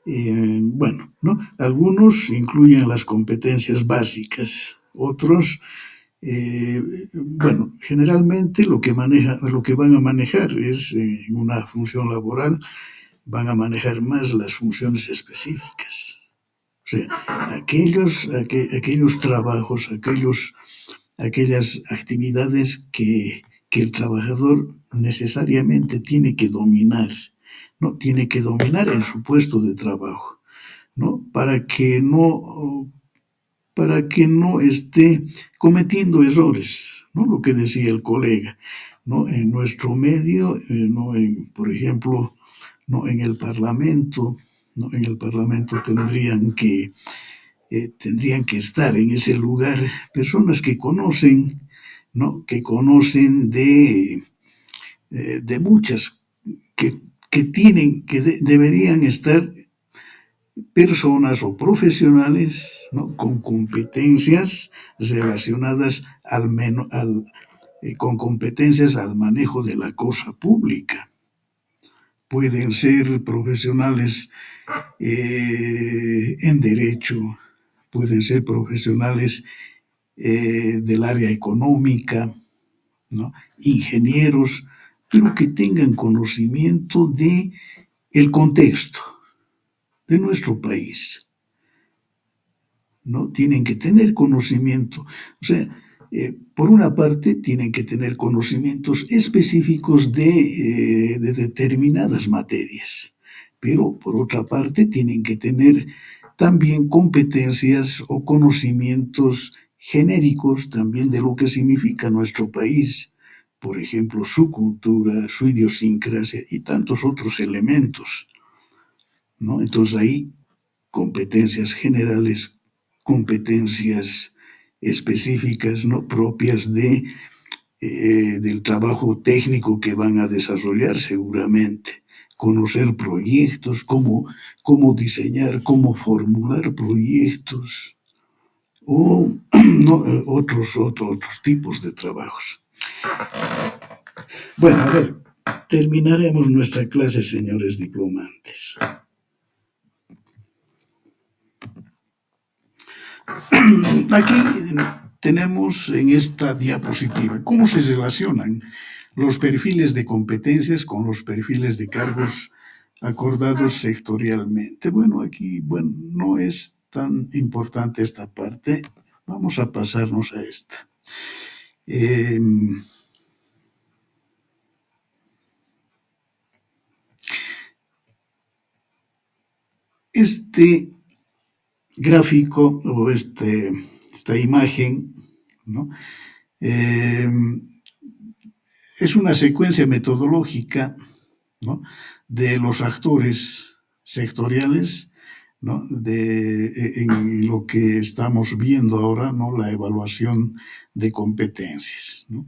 Speaker 2: bueno, ¿no? Algunos incluyen las competencias básicas, otros, bueno, generalmente lo que van a manejar es en una función laboral, van a manejar más las funciones específicas. O sea, aquellos trabajos, aquellas actividades que el trabajador necesariamente tiene que dominar, ¿no? Tiene que dominar en su puesto de trabajo, ¿no? Para que no esté cometiendo errores, ¿no? Lo que decía el colega, ¿no? En nuestro medio, ¿no? Por ejemplo, ¿no? En el Parlamento, ¿no? En el Parlamento tendrían que estar en ese lugar personas que conocen, ¿no? Que conocen de muchas, que deberían estar personas o profesionales, ¿no? Con competencias relacionadas con competencias al manejo de la cosa pública. Pueden ser profesionales en derecho, pueden ser profesionales del área económica, ¿no? Ingenieros, pero que tengan conocimiento de el contexto de nuestro país, ¿no? Tienen que tener conocimiento, o sea, por una parte tienen que tener conocimientos específicos de determinadas materias, pero por otra parte tienen que tener también competencias o conocimientos genéricos también de lo que significa nuestro país, por ejemplo, su cultura, su idiosincrasia y tantos otros elementos, ¿no? Entonces ahí competencias generales, competencias específicas, ¿no? Propias del trabajo técnico que van a desarrollar seguramente. Conocer proyectos, cómo diseñar, cómo formular proyectos o no, otros tipos de trabajos. Bueno, a ver, terminaremos nuestra clase, señores diplomantes. Aquí tenemos en esta diapositiva cómo se relacionan los perfiles de competencias con los perfiles de cargos acordados sectorialmente. Bueno, aquí no es tan importante esta parte. Vamos a pasarnos a esta. Este gráfico o esta imagen, ¿no? Es una secuencia metodológica, ¿no? De los actores sectoriales, ¿no? En lo que estamos viendo ahora, ¿no? La evaluación de competencias, ¿no?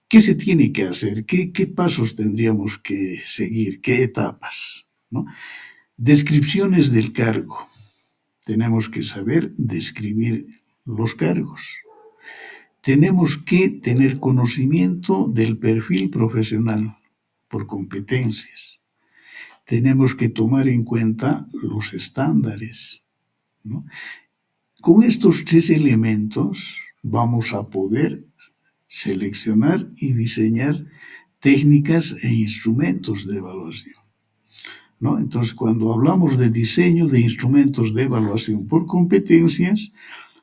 Speaker 2: ¿Qué se tiene que hacer? ¿Qué pasos tendríamos que seguir? ¿Qué etapas? ¿No? Descripciones del cargo. Tenemos que saber describir los cargos. Tenemos que tener conocimiento del perfil profesional por competencias. Tenemos que tomar en cuenta los estándares, ¿no? Con estos 3 elementos vamos a poder seleccionar y diseñar técnicas e instrumentos de evaluación, ¿no? Entonces, cuando hablamos de diseño de instrumentos de evaluación por competencias,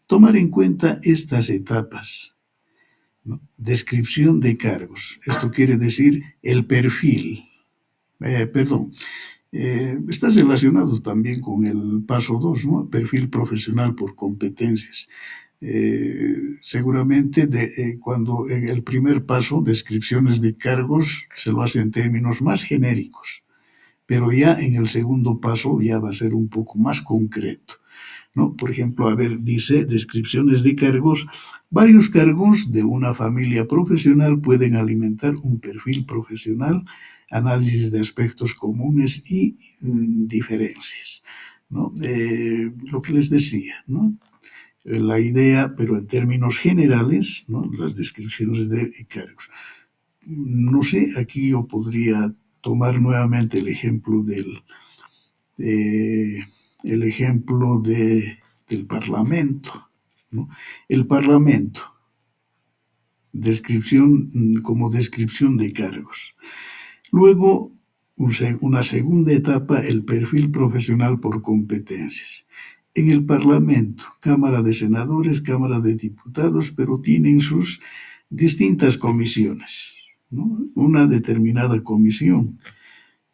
Speaker 2: tomar en cuenta estas etapas, ¿no? Descripción de cargos. Esto quiere decir el perfil. Está relacionado también con el paso 2, ¿no? Perfil profesional por competencias. Seguramente cuando en el primer paso, descripciones de cargos, se lo hace en términos más genéricos, pero ya en el segundo paso ya va a ser un poco más concreto, ¿no? Por ejemplo, a ver, dice descripciones de cargos. Varios cargos de una familia profesional pueden alimentar un perfil profesional, análisis de aspectos comunes y diferencias, ¿no? Lo que les decía, ¿no? La idea, pero en términos generales, ¿no? Las descripciones de cargos. No sé, aquí yo podría tomar nuevamente el ejemplo del Parlamento, ¿no? El Parlamento, como descripción de cargos. Luego, una segunda etapa, el perfil profesional por competencias. En el Parlamento, Cámara de Senadores, Cámara de Diputados, pero tienen sus distintas comisiones, ¿no? Una determinada comisión.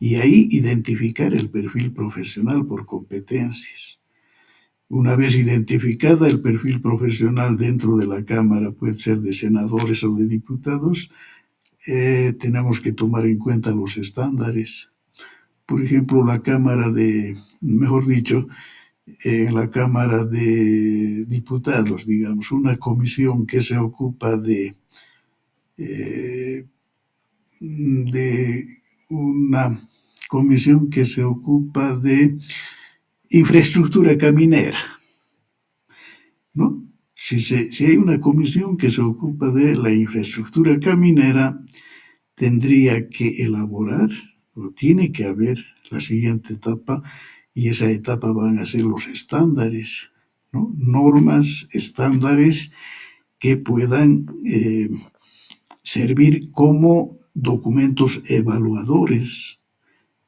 Speaker 2: Y ahí identificar el perfil profesional por competencias. Una vez identificada el perfil profesional dentro de la Cámara, puede ser de senadores o de diputados, tenemos que tomar en cuenta los estándares. Por ejemplo, la Cámara de Diputados, digamos, una comisión que se ocupa de una comisión que se ocupa de infraestructura caminera, ¿no? Si hay una comisión que se ocupa de la infraestructura caminera, tendría que elaborar, o tiene que haber la siguiente etapa, y esa etapa van a ser los estándares, ¿no? Normas, estándares que puedan servir como documentos evaluadores,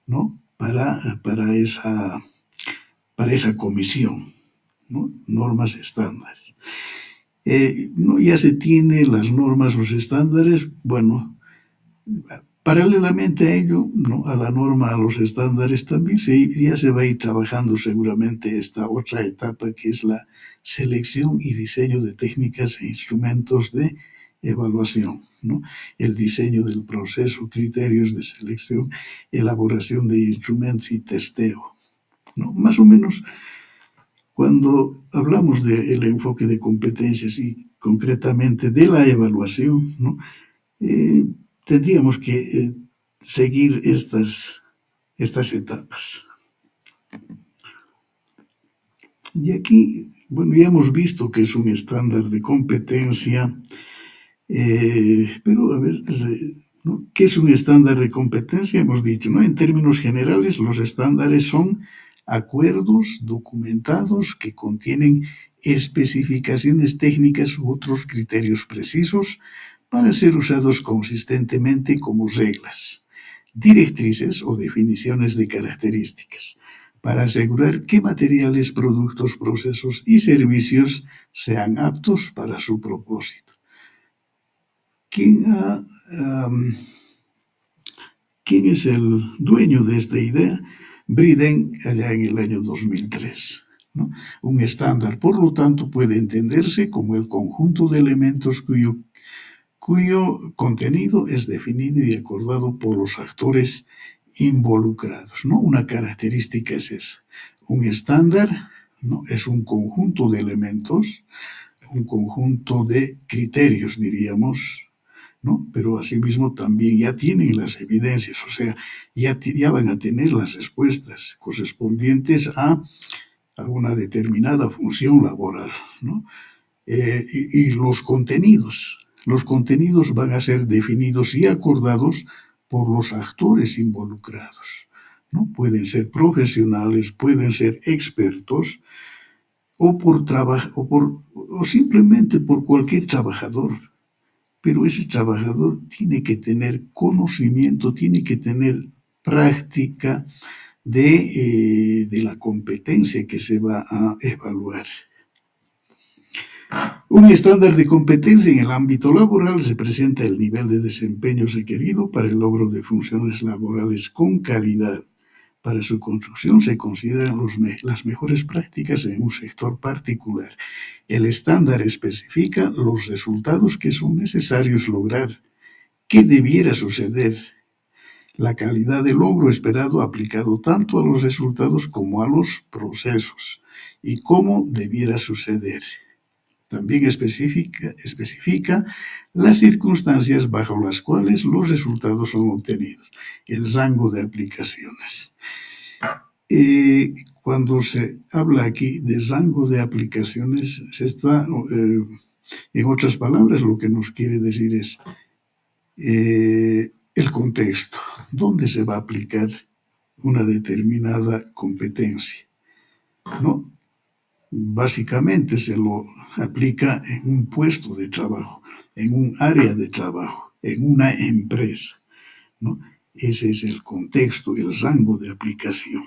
Speaker 2: ¿no? Para esa comisión, ¿no? Normas, estándares. ¿No? Ya se tienen las normas, los estándares, bueno, paralelamente a ello, ¿no? A la norma, a los estándares, también ya se va a ir trabajando seguramente esta otra etapa que es la selección y diseño de técnicas e instrumentos de evaluación, ¿no? El diseño del proceso, criterios de selección, elaboración de instrumentos y testeo, ¿no? Más o menos, cuando hablamos del enfoque de competencias y concretamente de la evaluación, ¿no? Eh, Tendríamos que seguir estas etapas. Y aquí, bueno, ya hemos visto que es un estándar de competencia, pero a ver, ¿no? ¿Qué es un estándar de competencia? Hemos dicho, ¿no? En términos generales, los estándares son acuerdos documentados que contienen especificaciones técnicas u otros criterios precisos para ser usados consistentemente como reglas, directrices o definiciones de características, para asegurar que materiales, productos, procesos y servicios sean aptos para su propósito. ¿Quién, ¿Quién es el dueño de esta idea? Briden, allá en el año 2003. ¿No? Un estándar, por lo tanto, puede entenderse como el conjunto de elementos cuyo contenido es definido y acordado por los actores involucrados, ¿no? Una característica es esa. Un estándar, ¿no? Es un conjunto de elementos, un conjunto de criterios, diríamos, ¿no? Pero asimismo también ya tienen las evidencias, o sea, ya van a tener las respuestas correspondientes a una determinada función laboral, ¿no? Y los contenidos van a ser definidos y acordados por los actores involucrados, ¿no? Pueden ser profesionales, pueden ser expertos o simplemente por cualquier trabajador. Pero ese trabajador tiene que tener conocimiento, tiene que tener práctica de la competencia que se va a evaluar. Un estándar de competencia en el ámbito laboral representa el nivel de desempeño requerido para el logro de funciones laborales con calidad. Para su construcción se consideran las mejores prácticas en un sector particular. El estándar especifica los resultados que son necesarios lograr, qué debiera suceder, la calidad del logro esperado aplicado tanto a los resultados como a los procesos y cómo debiera suceder. También especifica las circunstancias bajo las cuales los resultados son obtenidos, el rango de aplicaciones. Cuando se habla aquí de rango de aplicaciones, en otras palabras, lo que nos quiere decir es el contexto, dónde se va a aplicar una determinada competencia, ¿no? Básicamente se lo aplica en un puesto de trabajo, en un área de trabajo, en una empresa, ¿no? Ese es el contexto, el rango de aplicación.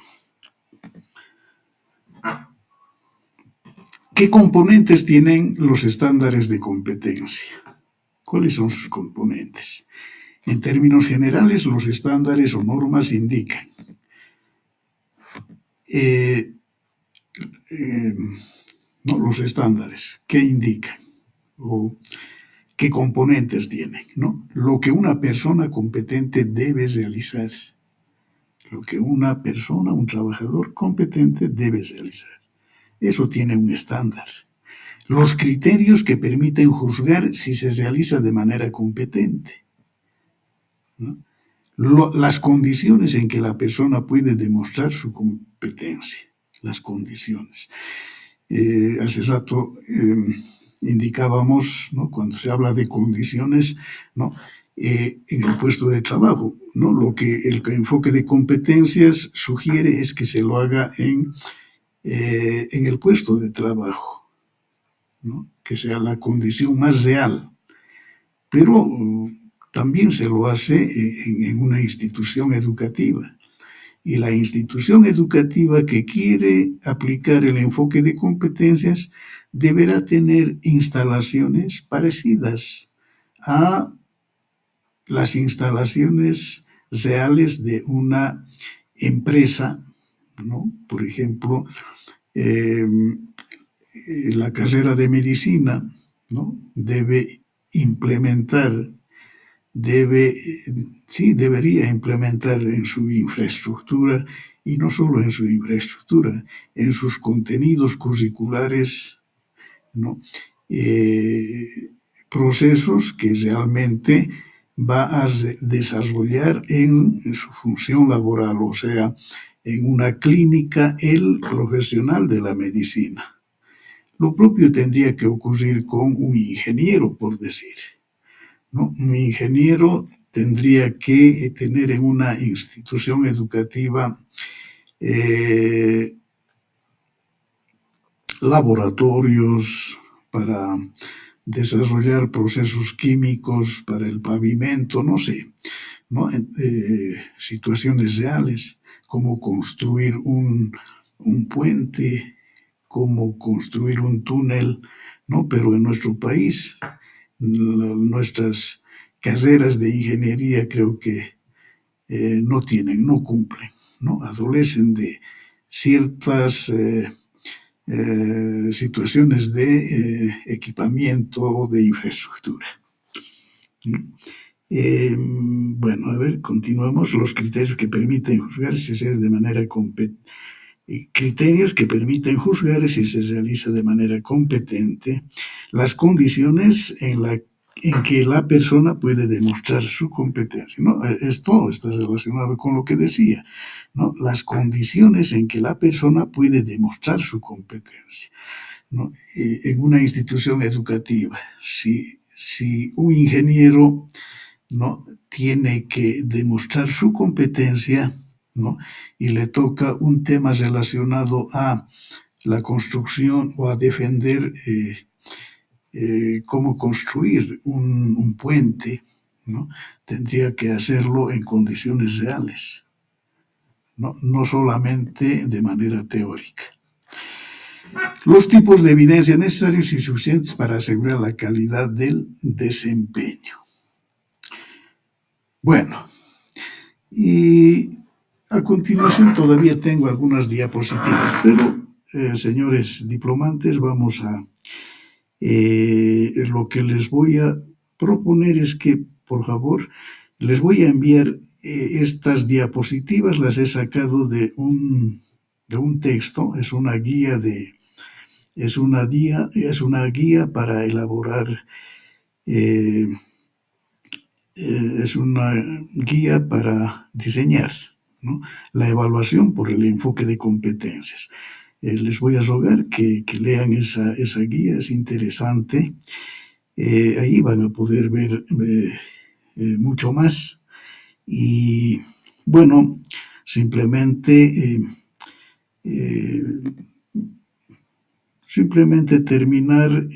Speaker 2: ¿Qué componentes tienen los estándares de competencia? ¿Cuáles son sus componentes? En términos generales, los estándares o normas indican ¿no? Los estándares, ¿qué indican? ¿O qué componentes tienen? ¿No? Lo que una persona competente debe realizar. Lo que una persona, un trabajador competente debe realizar. Eso tiene un estándar. Los criterios que permiten juzgar si se realiza de manera competente, ¿no? Las condiciones en que la persona puede demostrar su competencia. Las condiciones. Hace rato indicábamos, ¿no? Cuando se habla de condiciones, ¿no? En el puesto de trabajo, ¿no? Lo que el enfoque de competencias sugiere es que se lo haga en el puesto de trabajo, ¿no? Que sea la condición más real, pero también se lo hace en una institución educativa. Y la institución educativa que quiere aplicar el enfoque de competencias deberá tener instalaciones parecidas a las instalaciones reales de una empresa, ¿no? Por ejemplo, la carrera de medicina, ¿no? Debe implementar, debería implementar en su infraestructura, y no solo en su infraestructura, en sus contenidos curriculares, ¿no? Procesos que realmente va a desarrollar en su función laboral, o sea, en una clínica, el profesional de la medicina. Lo propio tendría que ocurrir con un ingeniero, por decir, ¿no? Un ingeniero tendría que tener en una institución educativa laboratorios para desarrollar procesos químicos para el pavimento, no sé, ¿no? Situaciones reales, cómo construir un puente, cómo construir un túnel, ¿no? Pero en nuestro país, nuestras carreras de ingeniería creo que no cumplen, ¿no? Adolecen de ciertas situaciones de equipamiento, de infraestructura. Bueno, a ver, continuamos. Los criterios que permiten juzgar si se hace de manera criterios que permiten juzgar si se realiza de manera competente las condiciones en que la persona puede demostrar su competencia, ¿no? Esto está relacionado con lo que decía, ¿no? Las condiciones en que la persona puede demostrar su competencia, ¿no? En una institución educativa, si un ingeniero, ¿no?, tiene que demostrar su competencia, ¿no?, y le toca un tema relacionado a la construcción o a defender cómo construir un puente, ¿no?, tendría que hacerlo en condiciones reales, no solamente de manera teórica. Los tipos de evidencia necesarios y suficientes para asegurar la calidad del desempeño. Bueno, y a continuación todavía tengo algunas diapositivas, pero señores diplomantes, lo que les voy a proponer es que, por favor, les voy a enviar estas diapositivas, las he sacado de un texto, es una guía para elaborar, es una guía para diseñar, ¿no?, la evaluación por el enfoque de competencias. Les voy a rogar que lean esa guía, es interesante. Ahí van a poder ver mucho más. Y bueno, simplemente terminar,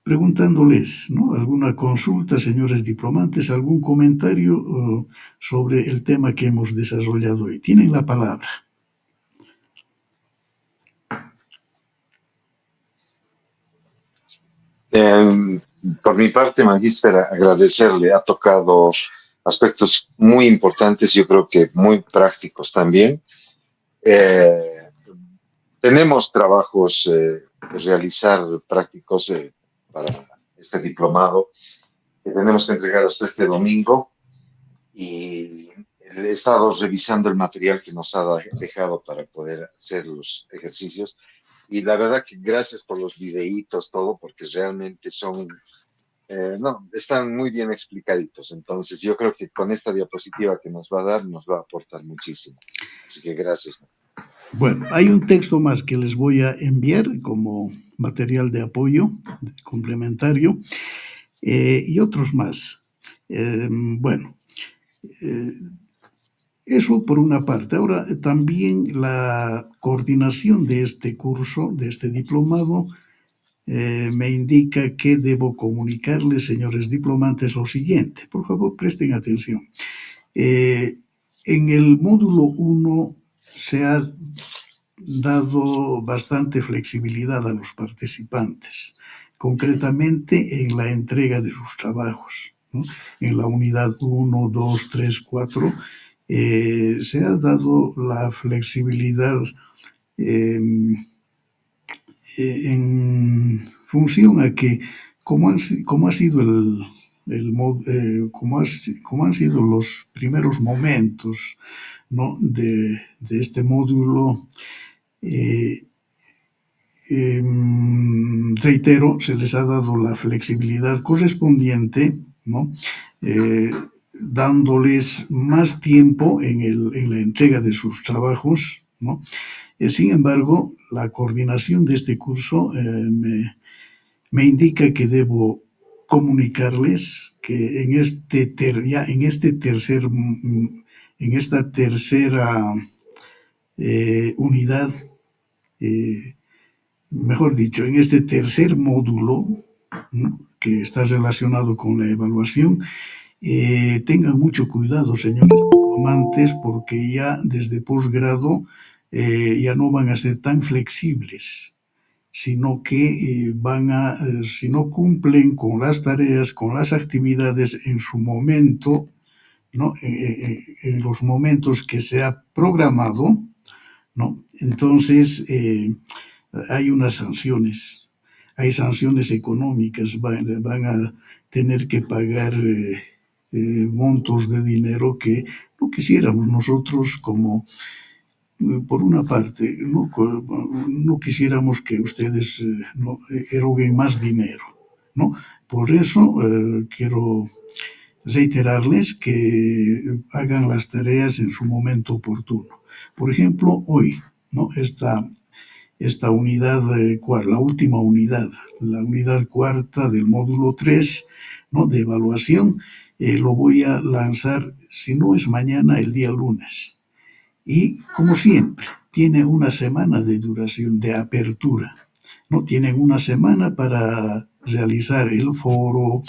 Speaker 2: preguntándoles, ¿no?, alguna consulta, señores diplomantes, algún comentario sobre el tema que hemos desarrollado hoy. Tienen la palabra.
Speaker 3: Por mi parte, magíster, agradecerle, ha tocado aspectos muy importantes, yo creo que muy prácticos también. Tenemos trabajos que realizar prácticos para este diplomado que tenemos que entregar hasta este domingo y he estado revisando el material que nos ha dejado para poder hacer los ejercicios y la verdad que gracias por los videitos, todo, porque realmente están muy bien explicaditos. Entonces yo creo que con esta diapositiva que nos va a dar, nos va a aportar muchísimo. Así que gracias.
Speaker 2: Bueno, hay un texto más que les voy a enviar como material de apoyo complementario y otros más. Eso por una parte. Ahora, también la coordinación de este curso, de este diplomado, me indica que debo comunicarles, señores diplomantes, lo siguiente. Por favor, presten atención. En el módulo 1 se ha dado bastante flexibilidad a los participantes, concretamente en la entrega de sus trabajos, ¿no? En la unidad 1, 2, 3, 4 se ha dado la flexibilidad en función a que cómo ha sido cómo han sido los primeros momentos, ¿no? de este módulo. Eh, Reitero, se les ha dado la flexibilidad correspondiente, ¿no? Dándoles más tiempo en la entrega de sus trabajos, ¿no? Sin embargo, la coordinación de este curso me indica que debo comunicarles que en esta tercera unidad, mejor dicho, en este tercer módulo, ¿no? que está relacionado con la evaluación, tengan mucho cuidado, señores diplomantes, porque ya desde posgrado ya no van a ser tan flexibles, sino que si no cumplen con las tareas, con las actividades en su momento, ¿no? En los momentos que se ha programado, ¿no? Entonces, hay sanciones económicas, van a tener que pagar montos de dinero que no quisiéramos nosotros como por una parte, no quisiéramos que ustedes no, eroguen más dinero, ¿no? Por eso quiero reiterarles que hagan las tareas en su momento oportuno. Por ejemplo, hoy, ¿no? Esta unidad, la última unidad, la unidad cuarta del módulo 3, ¿no? de evaluación, lo voy a lanzar, si no es mañana, el día lunes. Y como siempre, tiene una semana de duración, de apertura, ¿no? Tienen una semana para realizar el foro,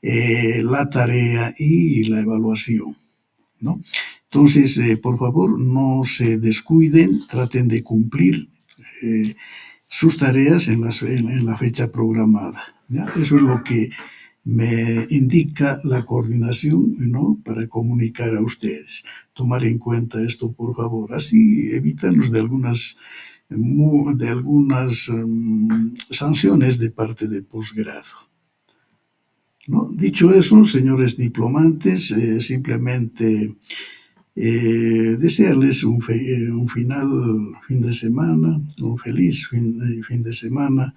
Speaker 2: la tarea y la evaluación, ¿no? Entonces, por favor, no se descuiden, traten de cumplir sus tareas en la fecha programada, ¿ya? Eso es lo que me indica la coordinación, ¿no? para comunicar a ustedes. Tomar en cuenta esto, por favor. Así evitarnos de algunas sanciones de parte de posgrado, ¿no? Dicho eso, señores diplomantes, simplemente desearles un fin de semana, un feliz fin de semana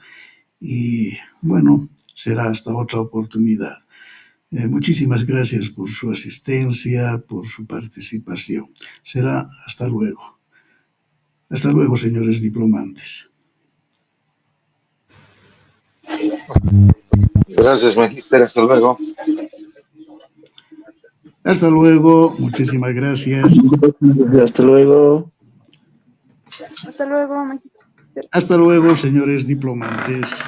Speaker 2: y bueno, será hasta otra oportunidad. Muchísimas gracias por su asistencia, por su participación. Será hasta luego. Hasta luego, señores diplomantes.
Speaker 3: Gracias, magíster. Hasta luego.
Speaker 2: Hasta luego. Muchísimas gracias.
Speaker 5: Hasta luego.
Speaker 1: Hasta luego, magíster.
Speaker 2: Hasta luego, señores diplomantes.